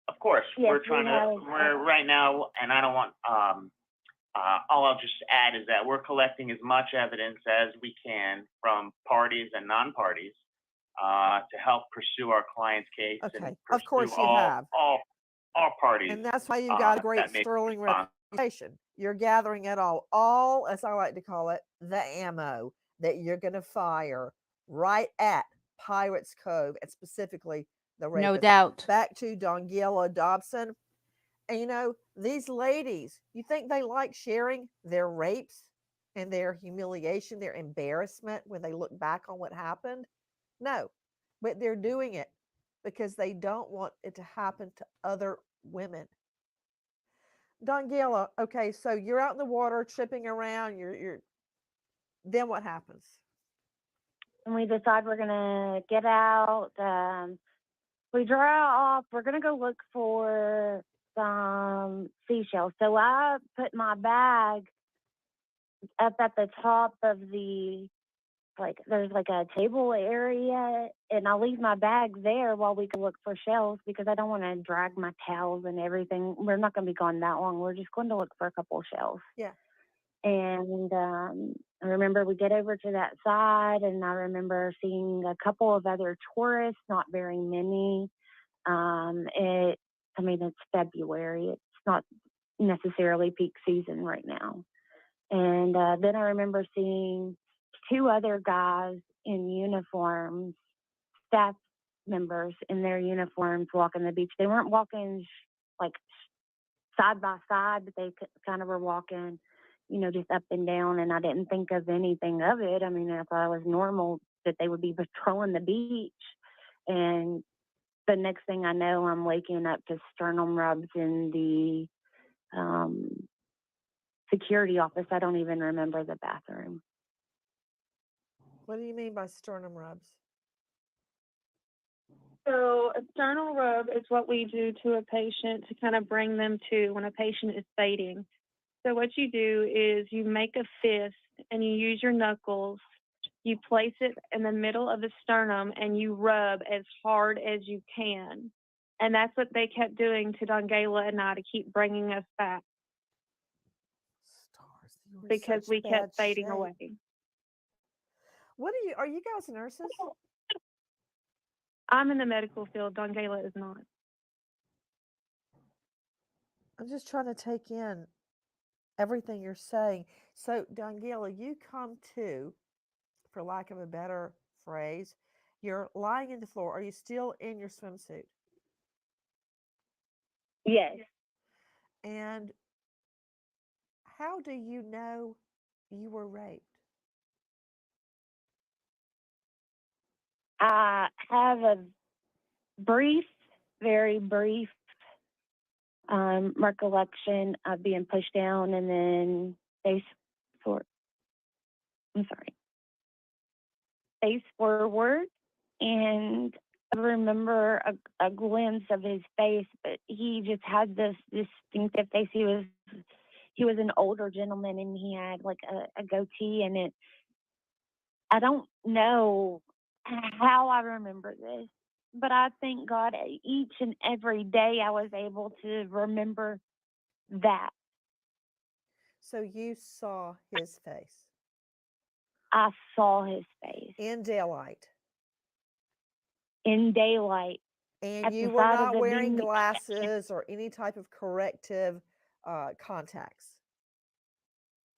Of course, Yes, we're right now, and I don't want, all I'll just add is that we're collecting as much evidence as we can from parties and non-parties to help pursue our client's case. Okay, and of course you have. All parties. And that's why you've got a great that may sterling respond. reputation. You're gathering it all, as I like to call it, the ammo that you're going to fire right at Pirates Cove, and specifically the rapist. No doubt. Back to Dongayla Dobson. And these ladies, you think they like sharing their rapes and their humiliation, their embarrassment when they look back on what happened? No, but they're doing it because they don't want it to happen to other women. Dongayla, okay, so you're out in the water tripping around, you're then what happens? And we decide we're gonna get out. We draw off. We're gonna go look for some seashells. So I put my bag up at the top of the, like, there's like a table area, and I leave my bag there while we can look for shells because I don't want to drag my towels and everything. We're not going to be gone that long. We're just going to look for a couple of shells. Yeah. And I remember we get over to that side, and I remember seeing a couple of other tourists, not very many. It's February. It's not necessarily peak season right now. And then I remember seeing two other guys in uniforms, staff members in their uniforms, walking the beach. They weren't walking like side by side, but they kind of were walking, just up and down. And I didn't think of anything of it. I mean, I thought it was normal that they would be patrolling the beach. And the next thing I know, I'm waking up to sternum rubs in the security office. I don't even remember the bathroom. What do you mean by sternum rubs? So a sternal rub is what we do to a patient to kind of bring them to when a patient is fading. So what you do is you make a fist and you use your knuckles. You place it in the middle of the sternum and you rub as hard as you can. And that's what they kept doing to Dongayla and I to keep bringing us back. Stars, you were in Because such we bad kept fading shape. away. Are you guys nurses? I'm in the medical field. Dongayla is not. I'm just trying to take in everything you're saying. So, Dongayla, you come to, for lack of a better phrase, you're lying in the floor. Are you still in your swimsuit? Yes. And how do you know you were raped? I have a very brief recollection of being pushed down and then face forward. And I remember a glimpse of his face, but he just had this distinctive face. He was an older gentleman, and he had like a goatee, and I don't know how I remember this, but I thank God each and every day I was able to remember that. So you saw his face? I saw his face. In daylight? In daylight. And you were not wearing glasses or any type of corrective contacts?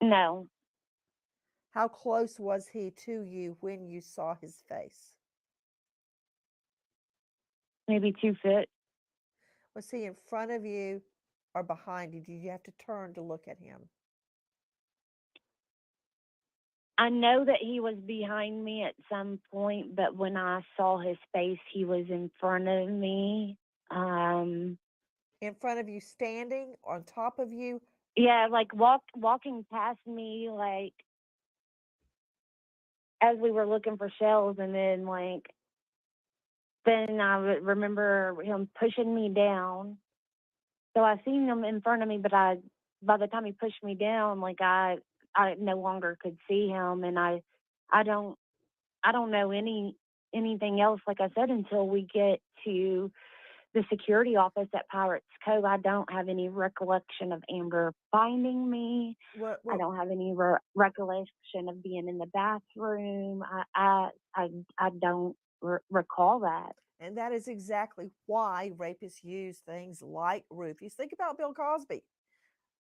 No. How close was he to you when you saw his face? Maybe 2 feet. Was he in front of you or behind you? Did you have to turn to look at him? I know that he was behind me at some point, but when I saw his face, he was in front of me. In front of you, standing on top of you? Yeah, like walking past me, like as we were looking for shells, and then then I remember him pushing me down. So I seen him in front of me, but by the time he pushed me down, I no longer could see him, and I don't know anything else, like I said, until we get to the security office at Pirates Cove. I don't have any recollection of Amber finding me. I don't have any recollection of being in the bathroom. I don't recall that. And that is exactly why rapists use things like roofies. Think about Bill Cosby.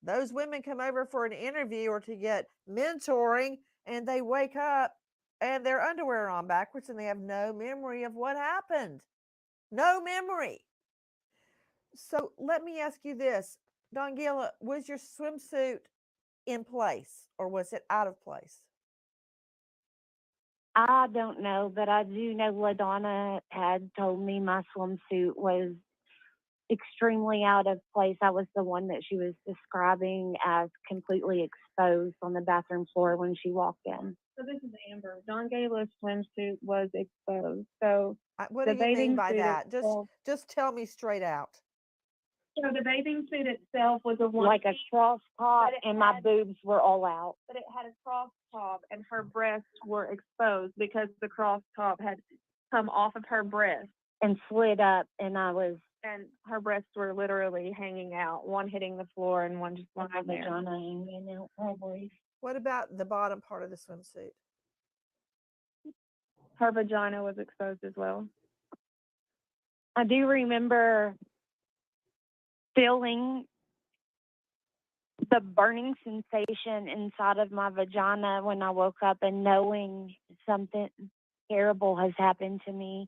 Those women come over for an interview or to get mentoring, and they wake up and their underwear are on backwards and they have no memory of what happened. No memory. So let me ask you this, Dongayla, was your swimsuit in place or was it out of place? I don't know, but I do know LaDonna had told me my swimsuit was extremely out of place. I was the one that she was describing as completely exposed on the bathroom floor when she walked in. So this is Amber. Dongayla's swimsuit was exposed. So What the do you mean bathing by suit that? itself. Just tell me straight out. So the bathing suit itself was a one, Like a cross top, but it and my had- boobs were all out. but it had a cross top, and her breasts were exposed because the cross top had come off of her breast, And slid up, and I was and her breasts were literally hanging out, one hitting the floor and one just my lying there. vagina hanging out, probably. What about the bottom part of the swimsuit? Her vagina was exposed as well. I do remember feeling the burning sensation inside of my vagina when I woke up and knowing something terrible has happened to me.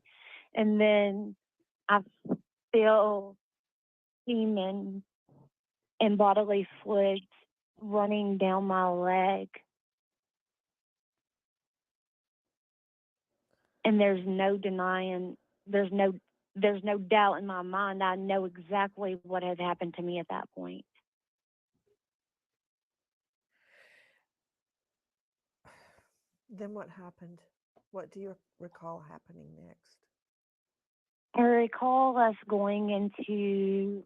And then I feel semen and bodily fluids running down my leg. And there's no denying, there's no doubt in my mind. I know exactly what had happened to me at that point. Then what happened? What do you recall happening next? I recall us going into,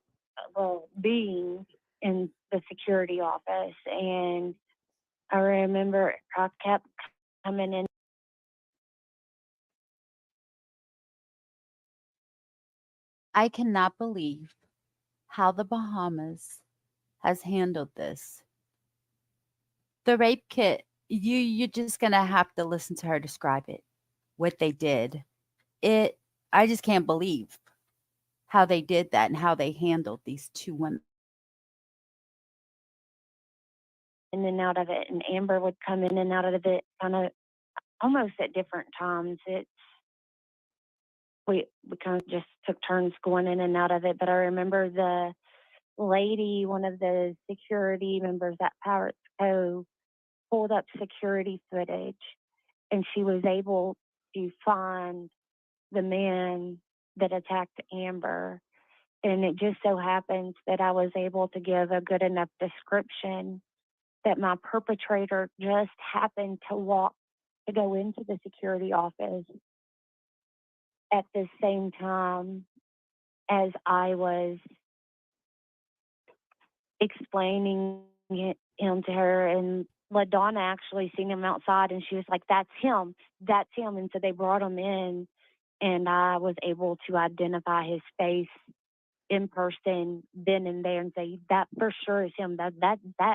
being in the security office, and I remember I kept coming in. I cannot believe how the Bahamas has handled this. The rape kit, you're just gonna have to listen to her describe it, what they did. It I just can't believe how they did that and how they handled these two women. In and out of it, and Amber would come in and out of it kind of almost at different times. We kind of just took turns going in and out of it. But I remember the lady, one of the security members at Pirates Cove, pulled up security footage, and she was able to find the man that attacked Amber. And it just so happens that I was able to give a good enough description that my perpetrator just happened to go into the security office at the same time as I was explaining him to her. And LaDonna actually seen him outside, and she was like, "That's him, that's him." And so they brought him in, and I was able to identify his face in person then and there and say, "That for sure is him. That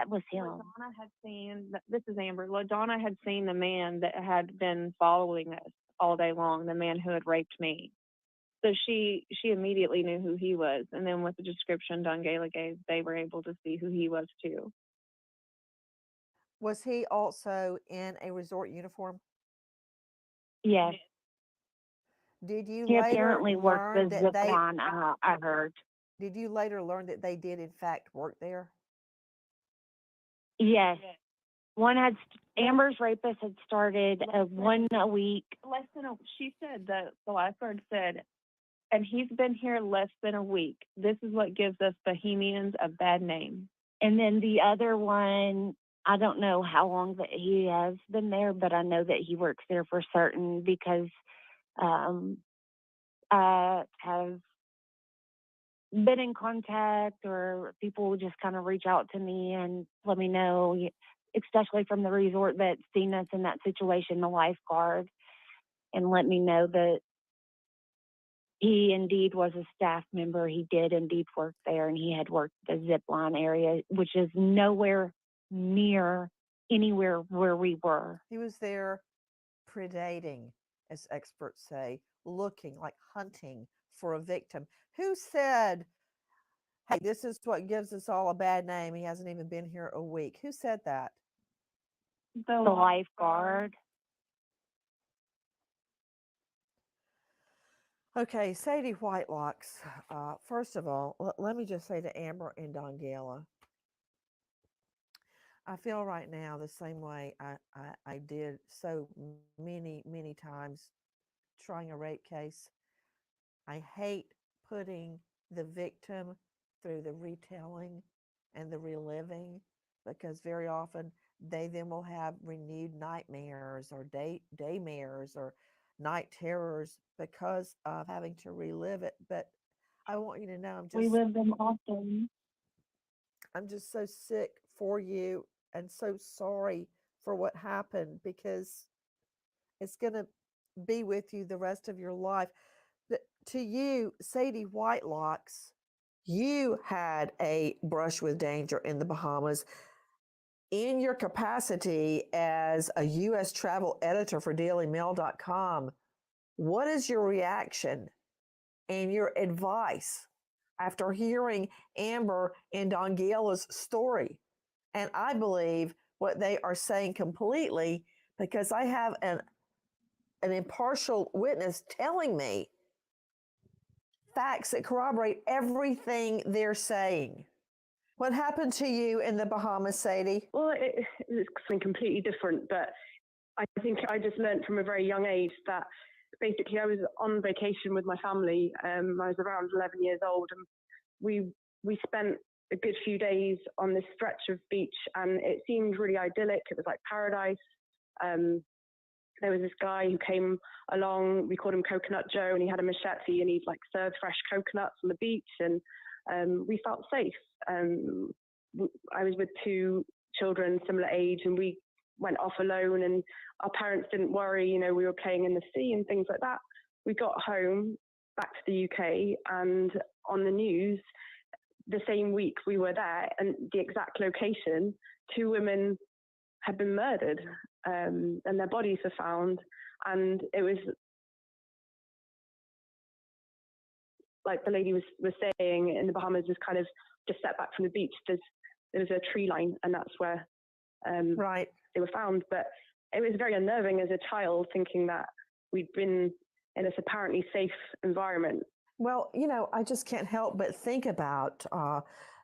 was him." LaDonna had seen, this is Amber, LaDonna had seen the man that had been following us all day long, the man who had raped me. So she immediately knew who he was. And then with the description Dongayla gave, they were able to see who he was too. Was he also in a resort uniform? Yes. Did you He later apparently worked learn the that zip they? line, I heard. Did you later learn that they did in fact work there? Yes. Amber's rapist had started one a week. She said that the lifeguard said, and he's been here less than a week. This is what gives us Bohemians a bad name. And then the other one, I don't know how long that he has been there, but I know that he works there for certain because I have been in contact, or people will just kind of reach out to me and let me know, especially from the resort that's seen us in that situation, the lifeguard, and let me know that he indeed was a staff member. He did indeed work there, and he had worked the zip line area, which is nowhere near anywhere where we were. He was there predating, as experts say, looking, like hunting for a victim. Who said, "Hey, this is what gives us all a bad name. He hasn't even been here a week"? Who said that? The lifeguard. Okay, Sadie Whitelocks. First of all, let me just say to Amber and Dongayla, I feel right now the same way I did so many times trying a rape case. I hate putting the victim through the retelling and the reliving, because very often they then will have renewed nightmares or daymares or night terrors because of having to relive it. But I want you to know We live them often. I'm just so sick for you and so sorry for what happened, because it's going to be with you the rest of your life. But to you, Sadie Whitelocks, you had a brush with danger in the Bahamas in your capacity as a U.S. travel editor for DailyMail.com. What is your reaction and your advice after hearing Amber and Dongayla's story? And I believe what they are saying completely, because I have an impartial witness telling me facts that corroborate everything they're saying. What happened to you in the Bahamas, Sadie? Well, it's something completely different, but I think I just learned from a very young age that basically I was on vacation with my family. I was around 11 years old, and we spent a good few days on this stretch of beach, and it seemed really idyllic. It was like paradise. There was this guy who came along. We called him Coconut Joe, and he had a machete, and he'd like served fresh coconuts on the beach, and we felt safe. I was with two children similar age, and we went off alone, and our parents didn't worry. You know, we were playing in the sea and things like that. We got home back to the UK, and on the news the same week we were there, and the exact location, 2 women had been murdered, and their bodies were found. And it was like the lady was saying, in the Bahamas, was kind of just set back from the beach. There was a tree line, and that's where Right. they were found. But it was very unnerving as a child, thinking that we'd been in this apparently safe environment. Well, you know, I just can't help but think about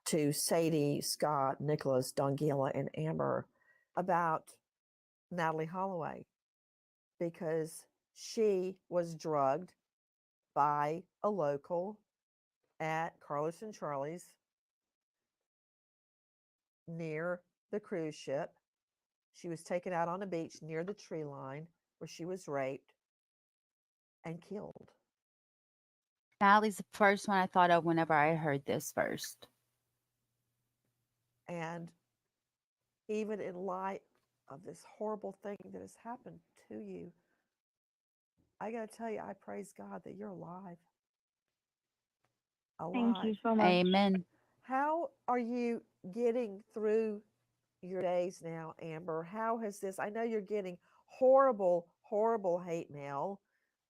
to Sadie, Scott, Nicholas, Dongayla, and Amber about Natalie Holloway, because she was drugged by a local at Carlos and Charlie's near the cruise ship. She was taken out on a beach near the tree line where she was raped and killed. Natalie's the first one I thought of whenever I heard this first. And even in light of this horrible thing that has happened to you, I got to tell you, I praise God that you're alive. Thank you Alive. so much. Amen. How are you getting through your days now, Amber? How has this, I know you're getting horrible hate mail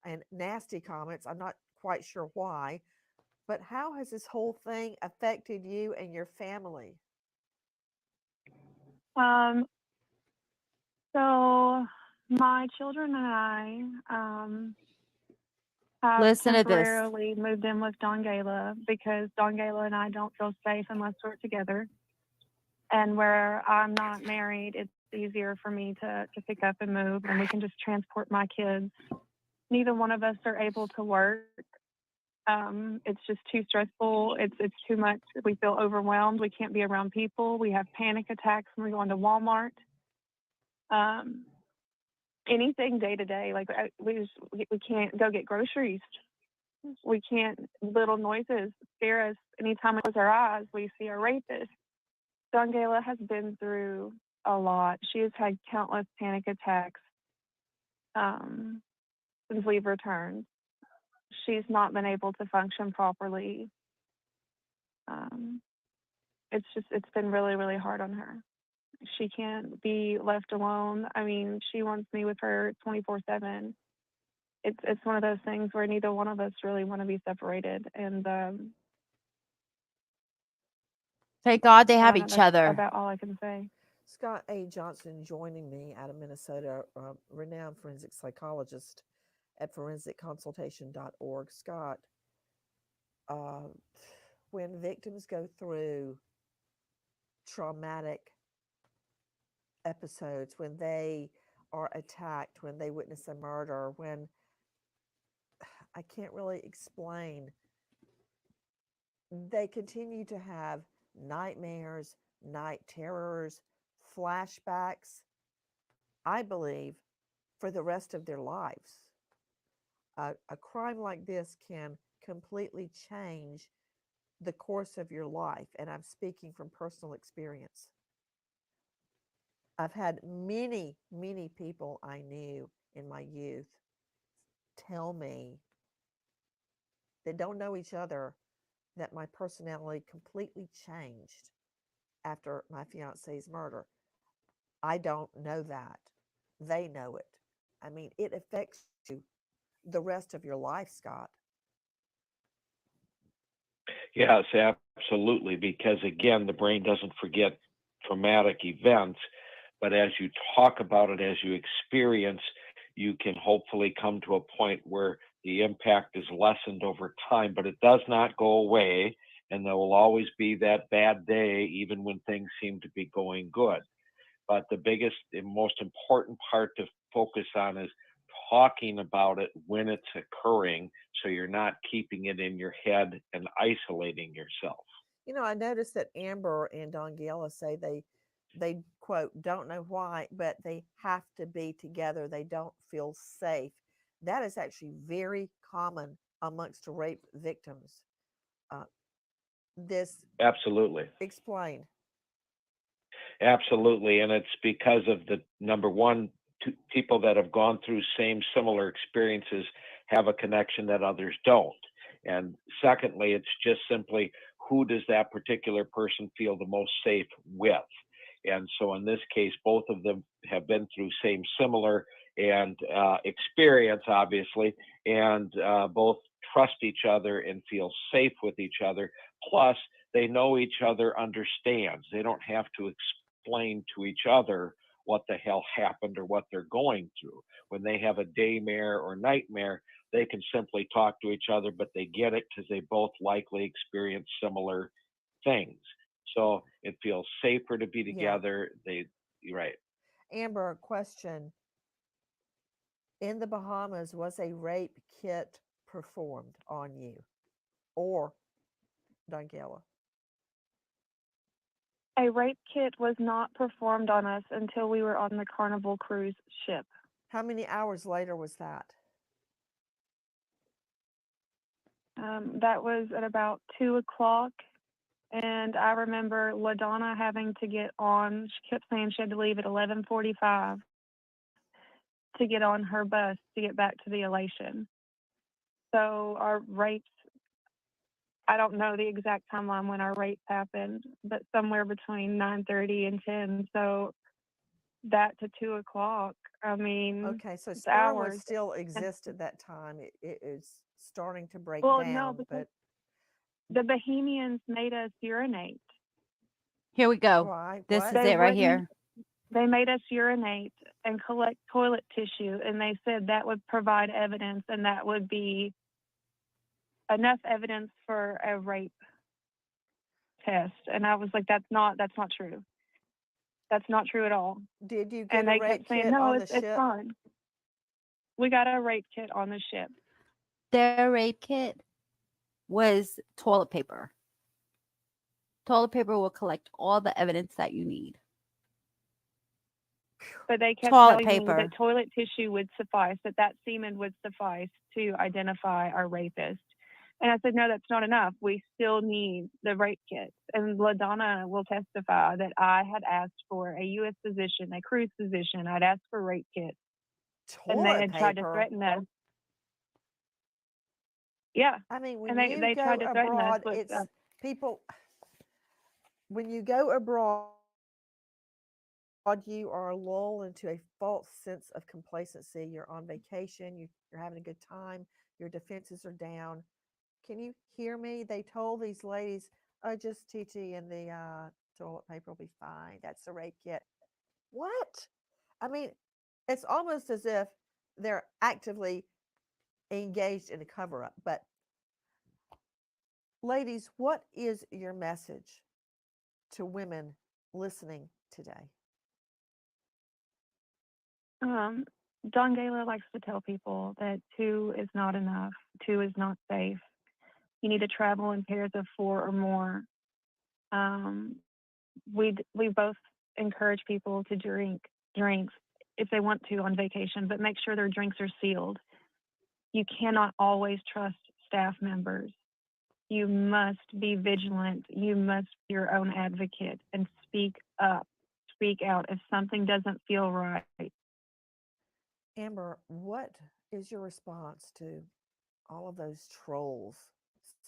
and nasty comments. I'm not quite sure why, but how has this whole thing affected you and your family? So my children and I have Listen to this. temporarily moved in with Dongayla because Dongayla and I don't feel safe unless we're together. And where I'm not married, it's easier for me to pick up and move, and we can just transport my kids. Neither one of us are able to work. It's just too stressful. It's too much. We feel overwhelmed. We can't be around people. We have panic attacks when we go into Walmart. Anything day to day, like we can't go get groceries. We can't. Little noises scare us. Anytime we close our eyes, we see a rapist. Dongayla has been through a lot. She has had countless panic attacks since we've returned. She's not been able to function properly. It's been really, really hard on her. She can't be left alone. I mean, she wants me with her 24/7. It's one of those things where neither one of us really want to be separated. And Thank God they have that's each other. about all I can say. Scott A. Johnson joining me out of Minnesota, renowned forensic psychologist at forensicconsultation.org. Scott, uh, when victims go through traumatic episodes, when they are attacked, when they witness a murder, when I can't really explain, they continue to have nightmares, night terrors, flashbacks, I believe, for the rest of their lives. A crime like this can completely change the course of your life, and I'm speaking from personal experience. I've had many, many people I knew in my youth tell me that don't know each other that my personality completely changed after my fiance's murder. I don't know that. They know it. I mean, it affects you the rest of your life, Scott. Yes, absolutely. Because again, the brain doesn't forget traumatic events, but as you talk about it, as you experience, you can hopefully come to a point where the impact is lessened over time, but it does not go away. And there will always be that bad day, even when things seem to be going good. But the biggest and most important part to focus on is talking about it when it's occurring so you're not keeping it in your head and isolating yourself. You know, I noticed that Amber and Dongayla say they quote don't know why, but they have to be together. They don't feel safe. That is actually very common amongst rape victims. Uh, this Absolutely. explain. Absolutely. And it's because of the number one, people that have gone through same similar experiences have a connection that others don't. And secondly, it's just simply who does that particular person feel the most safe with? And so in this case, both of them have been through same similar and experience, obviously, and both trust each other and feel safe with each other. Plus, they know each other understands. They don't have to explain to each other what the hell happened or what they're going through. When they have a daymare or nightmare, they can simply talk to each other, but they get it because they both likely experience similar things. So it feels safer to be Yeah. together. You're right. Amber, question. In the Bahamas, was a rape kit performed on you or Dongayla? A rape kit was not performed on us until we were on the Carnival Cruise Ship. How many hours later was that? That was at about 2 o'clock. And I remember LaDonna having to get on. She kept saying she had to leave at 11:45 to get on her bus to get back to the Elation. So our rapes, I don't know the exact timeline when our rapes happened, but somewhere between 9:30 and 10. So that to 2 o'clock, I mean, Okay, so it's sperm would hours. still exist at that time. It is starting to break Well, down, no, because but the Bahamians made us urinate. Here we go. why? This What? is They it right wouldn't. here. They made us urinate and collect toilet tissue, and they said that would provide evidence, and that would be enough evidence for a rape test. And I was like, that's not true. That's not true at all. Did you And get a they rape kept saying, kit no, on the it's ship? fine. We got a rape kit on the ship. Their rape kit was toilet paper. Toilet paper will collect all the evidence that you need. But they kept Toilet telling me paper. that toilet tissue would suffice, that semen would suffice to identify our rapist. And I said, no, that's not enough. We still need the rape kit. And LaDonna will testify that I had asked for a U.S. physician, a cruise physician. I'd asked for rape kits. And they Toilet had tried to paper. threaten us. Yeah. I mean, when And you they go tried to threaten us abroad, with it's people. When you go abroad, you are lulled into a false sense of complacency. You're on vacation. You're having a good time. Your defenses are down. Can you hear me? They told these ladies, "Oh, just TT and the toilet paper will be fine. That's the rape kit." What? I mean, it's almost as if they're actively engaged in a cover up. But ladies, what is your message to women listening today? Dongayla likes to tell people that 2 is not enough. 2 is not safe. You need to travel in pairs of 4 or more. We both encourage people to drink drinks if they want to on vacation, but make sure their drinks are sealed. You cannot always trust staff members. You must be vigilant. You must be your own advocate and speak up, speak out if something doesn't feel right. Amber, what is your response to all of those trolls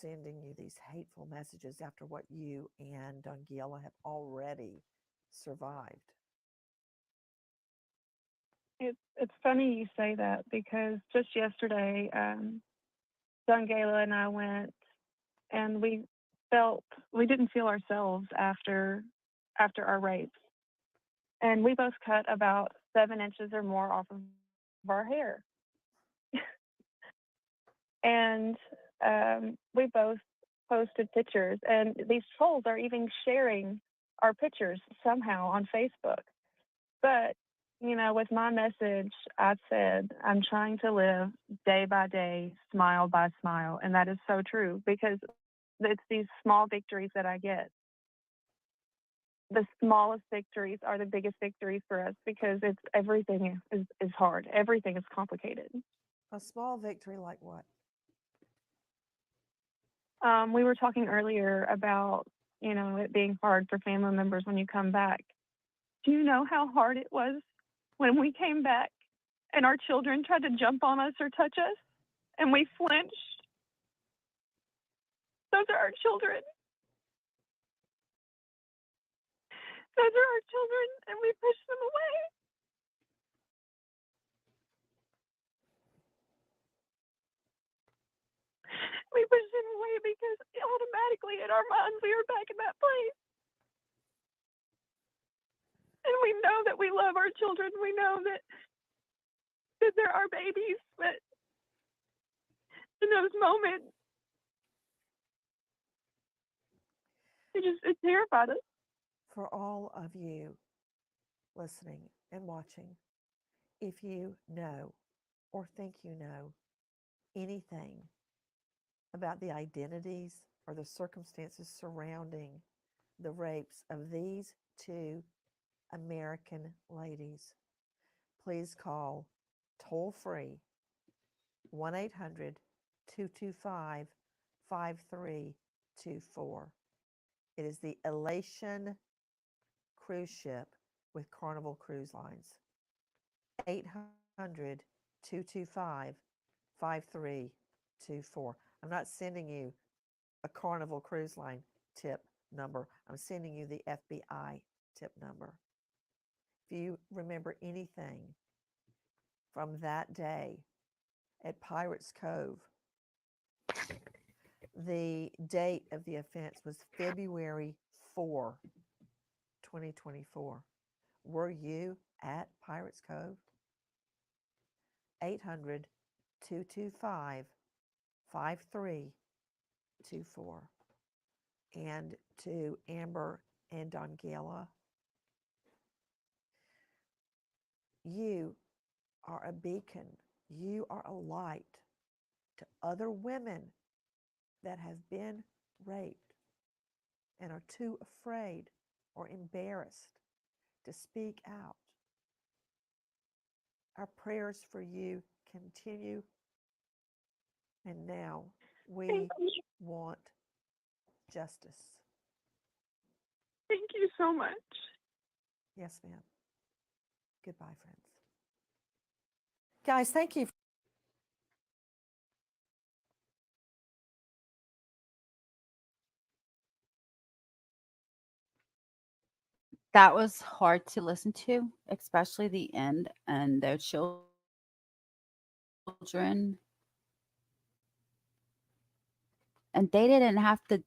sending you these hateful messages after what you and Dongayla have already survived? It's funny you say that because just yesterday, Dongayla and I went and we didn't feel ourselves after our rapes, and we both cut about 7 inches or more off of our hair, and we both posted pictures, and these trolls are even sharing our pictures somehow on Facebook. But with my message, I said, I'm trying to live day by day, smile by smile. And that is so true because it's these small victories that I get. The smallest victories are the biggest victories for us because everything is hard. Everything is complicated. A small victory like what? We were talking earlier about, it being hard for family members when you come back. Do you know how hard it was when we came back and our children tried to jump on us or touch us and we flinched? Those are our children. Those are our children, and we pushed them away. We pushed them away because automatically in our minds we were back in that place. And we know that we love our children. We know that they're our babies, but in those moments, it terrified us. For all of you listening and watching, if you know or think you know anything about the identities or the circumstances surrounding the rapes of these 2 American ladies, please call toll-free 1-800-225-5324. It is the Elation cruise ship with Carnival Cruise Lines. 800-225-5324. I'm not sending you a Carnival Cruise Line tip number. I'm sending you the FBI tip number. If you remember anything from that day at Pirates Cove, the date of the offense was February 4, 2024. Were you at Pirates Cove? 800-225-5324. And to Amber and Dongayla, you are a beacon. You are a light to other women that have been raped and are too afraid or embarrassed to speak out. Our prayers for you continue. And now we want justice. Thank you so much. Yes, ma'am. Goodbye, friends. Guys, thank you. That was hard to listen to, especially the end and their children. And they didn't have to,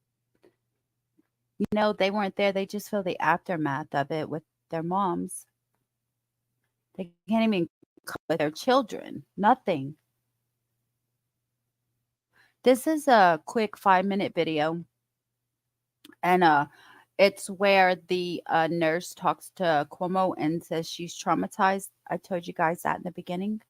they weren't there. They just feel the aftermath of it with their moms. They can't even cope with their children. Nothing. This is a quick 5-minute video, and it's where the nurse talks to Cuomo and says she's traumatized. I told you guys that in the beginning.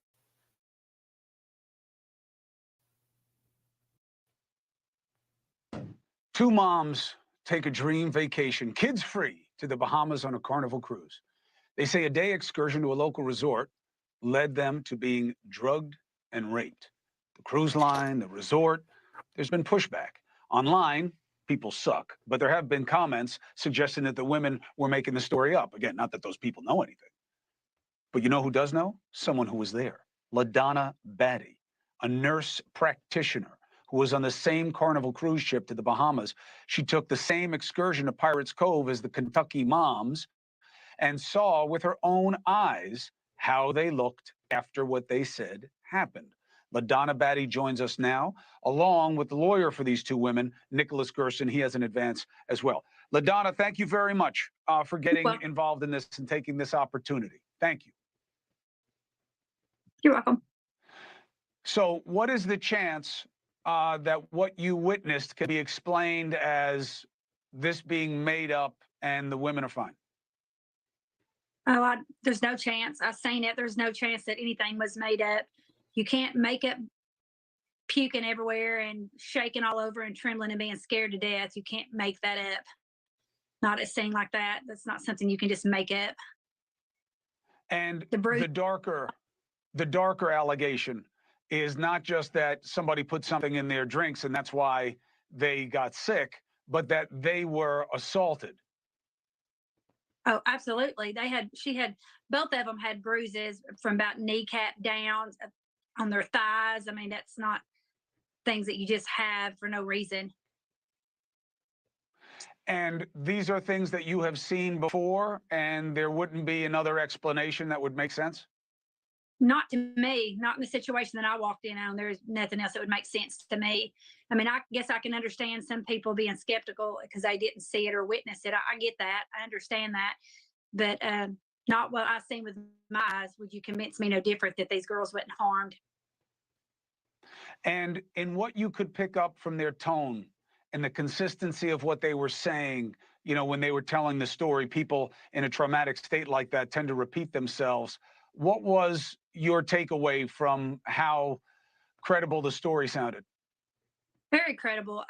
Two moms take a dream vacation, kids free, to the Bahamas on a Carnival cruise. They say a day excursion to a local resort led them to being drugged and raped. The cruise line, the resort, there's been pushback. Online, people suck, but there have been comments suggesting that the women were making the story up. Again, not that those people know anything. But you know who does know? Someone who was there. LaDonna Batty, a nurse practitioner who was on the same Carnival cruise ship to the Bahamas. She took the same excursion to Pirates Cove as the Kentucky moms and saw with her own eyes how they looked after what they said happened. LaDonna Batty joins us now, along with the lawyer for these two women, Nicholas Gerson. He has an advance as well. LaDonna, thank you very much for getting involved in this and taking this opportunity. Thank you. You're welcome. So what is the chance that what you witnessed can be explained as this being made up and the women are fine? Oh, there's no chance. I've seen it. There's no chance that anything was made up. You can't make up puking everywhere and shaking all over and trembling and being scared to death. You can't make that up. Not a scene like that. That's not something you can just make up. And the darker allegation is not just that somebody put something in their drinks and that's why they got sick, but that they were assaulted. Oh, absolutely. Both of them had bruises from about kneecap down on their thighs. I mean, that's not things that you just have for no reason. And these are things that you have seen before, and there wouldn't be another explanation that would make sense? Not to me, not in the situation that I walked in on. There's nothing else that would make sense to me. I mean, I guess I can understand some people being skeptical because they didn't see it or witness it. I get that. I understand that. But not what I've seen with my eyes. Would you convince me no different that these girls wasn't harmed? And in what you could pick up from their tone and the consistency of what they were saying, you know, when they were telling the story, people in a traumatic state like that tend to repeat themselves. What was your takeaway from how credible the story sounded? Very credible.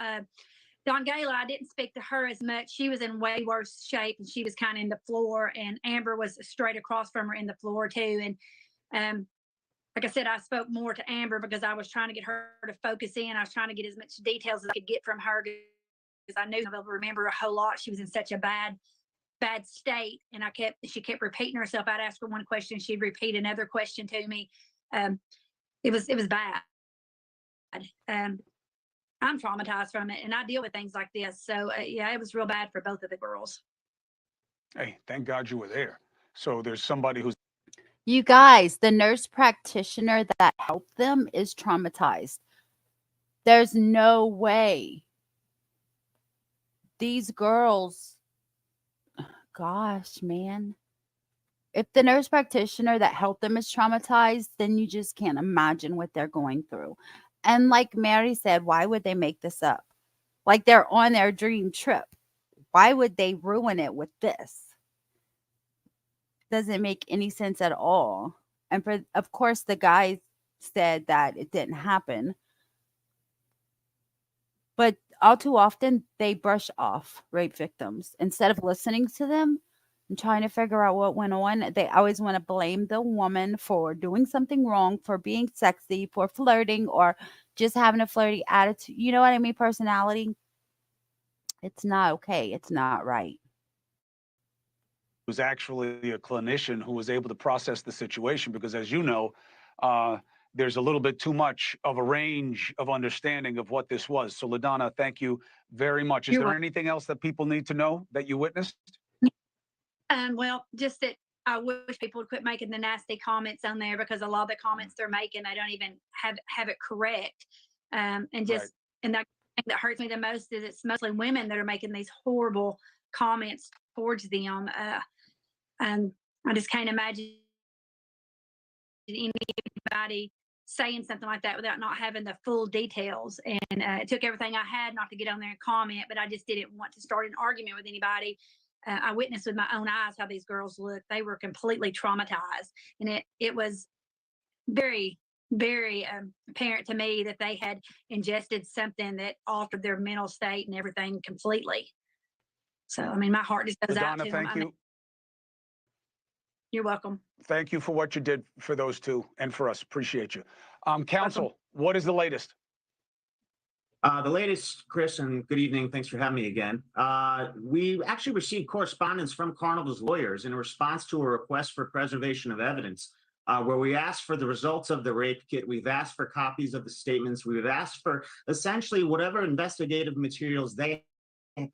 Dongayla, I didn't speak to her as much. She was in way worse shape and she was kind of in the floor, and Amber was straight across from her in the floor too. And like I said, I spoke more to Amber because I was trying to get her to focus in. I was trying to get as much details as I could get from her because I knew I would remember a whole lot. She was in such a bad state, and she kept repeating herself. I'd ask her one question, she'd repeat another question to me. It was bad. I'm traumatized from it, and I deal with things like this. So yeah, it was real bad for both of the girls. Hey, thank God you were there. So there's somebody who's... You guys, the nurse practitioner that helped them is traumatized. There's no way these girls, gosh, man. If the nurse practitioner that helped them is traumatized, then you just can't imagine what they're going through. And like Mary said, why would they make this up? Like they're on their dream trip. Why would they ruin it with this? Doesn't make any sense at all. And of course, the guy said that it didn't happen. But all too often, they brush off rape victims. Instead of listening to them and trying to figure out what went on, they always want to blame the woman for doing something wrong, for being sexy, for flirting, or just having a flirty attitude. You know what I mean? Personality. It's not okay. It's not right. Was actually a clinician who was able to process the situation because, as you know, there's a little bit too much of a range of understanding of what this was. So, LaDonna, thank you very much. Is there anything else that people need to know that you witnessed? Well, just that I wish people would quit making the nasty comments on there, because a lot of the comments they're making, they don't even have it correct. And just, and that thing that hurts me the most is it's mostly women that are making these horrible comments towards them. And I just can't imagine anybody saying something like that without not having the full details. And it took everything I had not to get on there and comment, but I just didn't want to start an argument with anybody. I witnessed with my own eyes how these girls looked. They were completely traumatized, and it was very, very apparent to me that they had ingested something that altered their mental state and everything completely. So, I mean, my heart just goes out Donna, to them. thank you. You're welcome. Thank you for what you did for those two and for us. Appreciate you. Counsel, what is the latest? The latest, Chris, and good evening. Thanks for having me again. We actually received correspondence from Carnival's lawyers in response to a request for preservation of evidence, where we asked for the results of the rape kit. We've asked for copies of the statements. We've asked for essentially whatever investigative materials they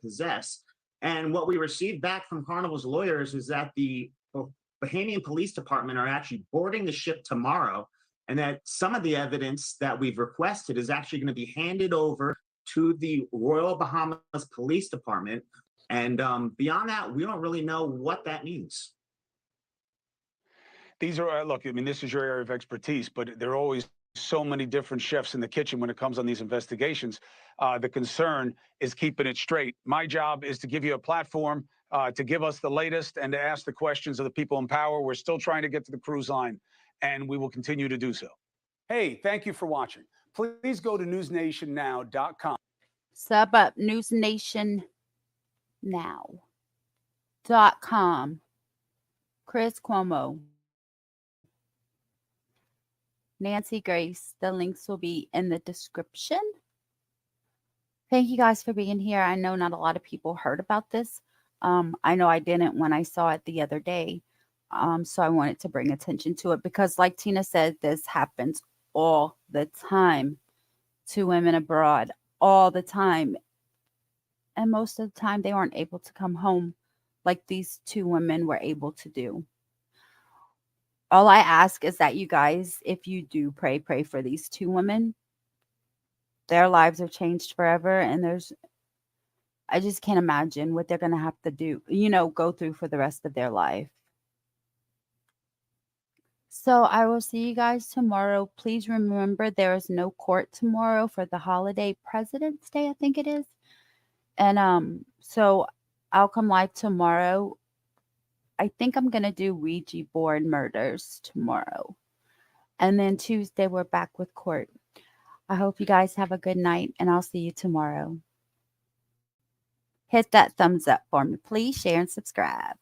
possess. And what we received back from Carnival's lawyers is that the Bahamian Police Department are actually boarding the ship tomorrow, and that some of the evidence that we've requested is actually going to be handed over to the Royal Bahamas Police Department. And beyond that, we don't really know what that means. These are, look, I mean, this is your area of expertise, but there are always so many different chefs in the kitchen when it comes on these investigations. The concern is keeping it straight. My job is to give you a platform to give us the latest and to ask the questions of the people in power. We're still trying to get to the cruise line, and we will continue to do so. Hey, thank you for watching. Please go to newsnationnow.com. Sub up newsnationnow.com. Chris Cuomo. Nancy Grace. The links will be in the description. Thank you guys for being here. I know not a lot of people heard about this. I know I didn't when I saw it the other day. So I wanted to bring attention to it because, like Tina said, this happens all the time to women abroad, all the time. And most of the time, they aren't able to come home like these two women were able to do. All I ask is that you guys, if you do pray for these two women. Their lives are changed forever, and I just can't imagine what they're going to have to do, go through for the rest of their life. So I will see you guys tomorrow. Please remember there is no court tomorrow for the holiday, President's Day, I think it is. And so I'll come live tomorrow. I think I'm going to do Ouija board murders tomorrow. And then Tuesday, we're back with court. I hope you guys have a good night, and I'll see you tomorrow. Hit that thumbs up for me. Please share and subscribe.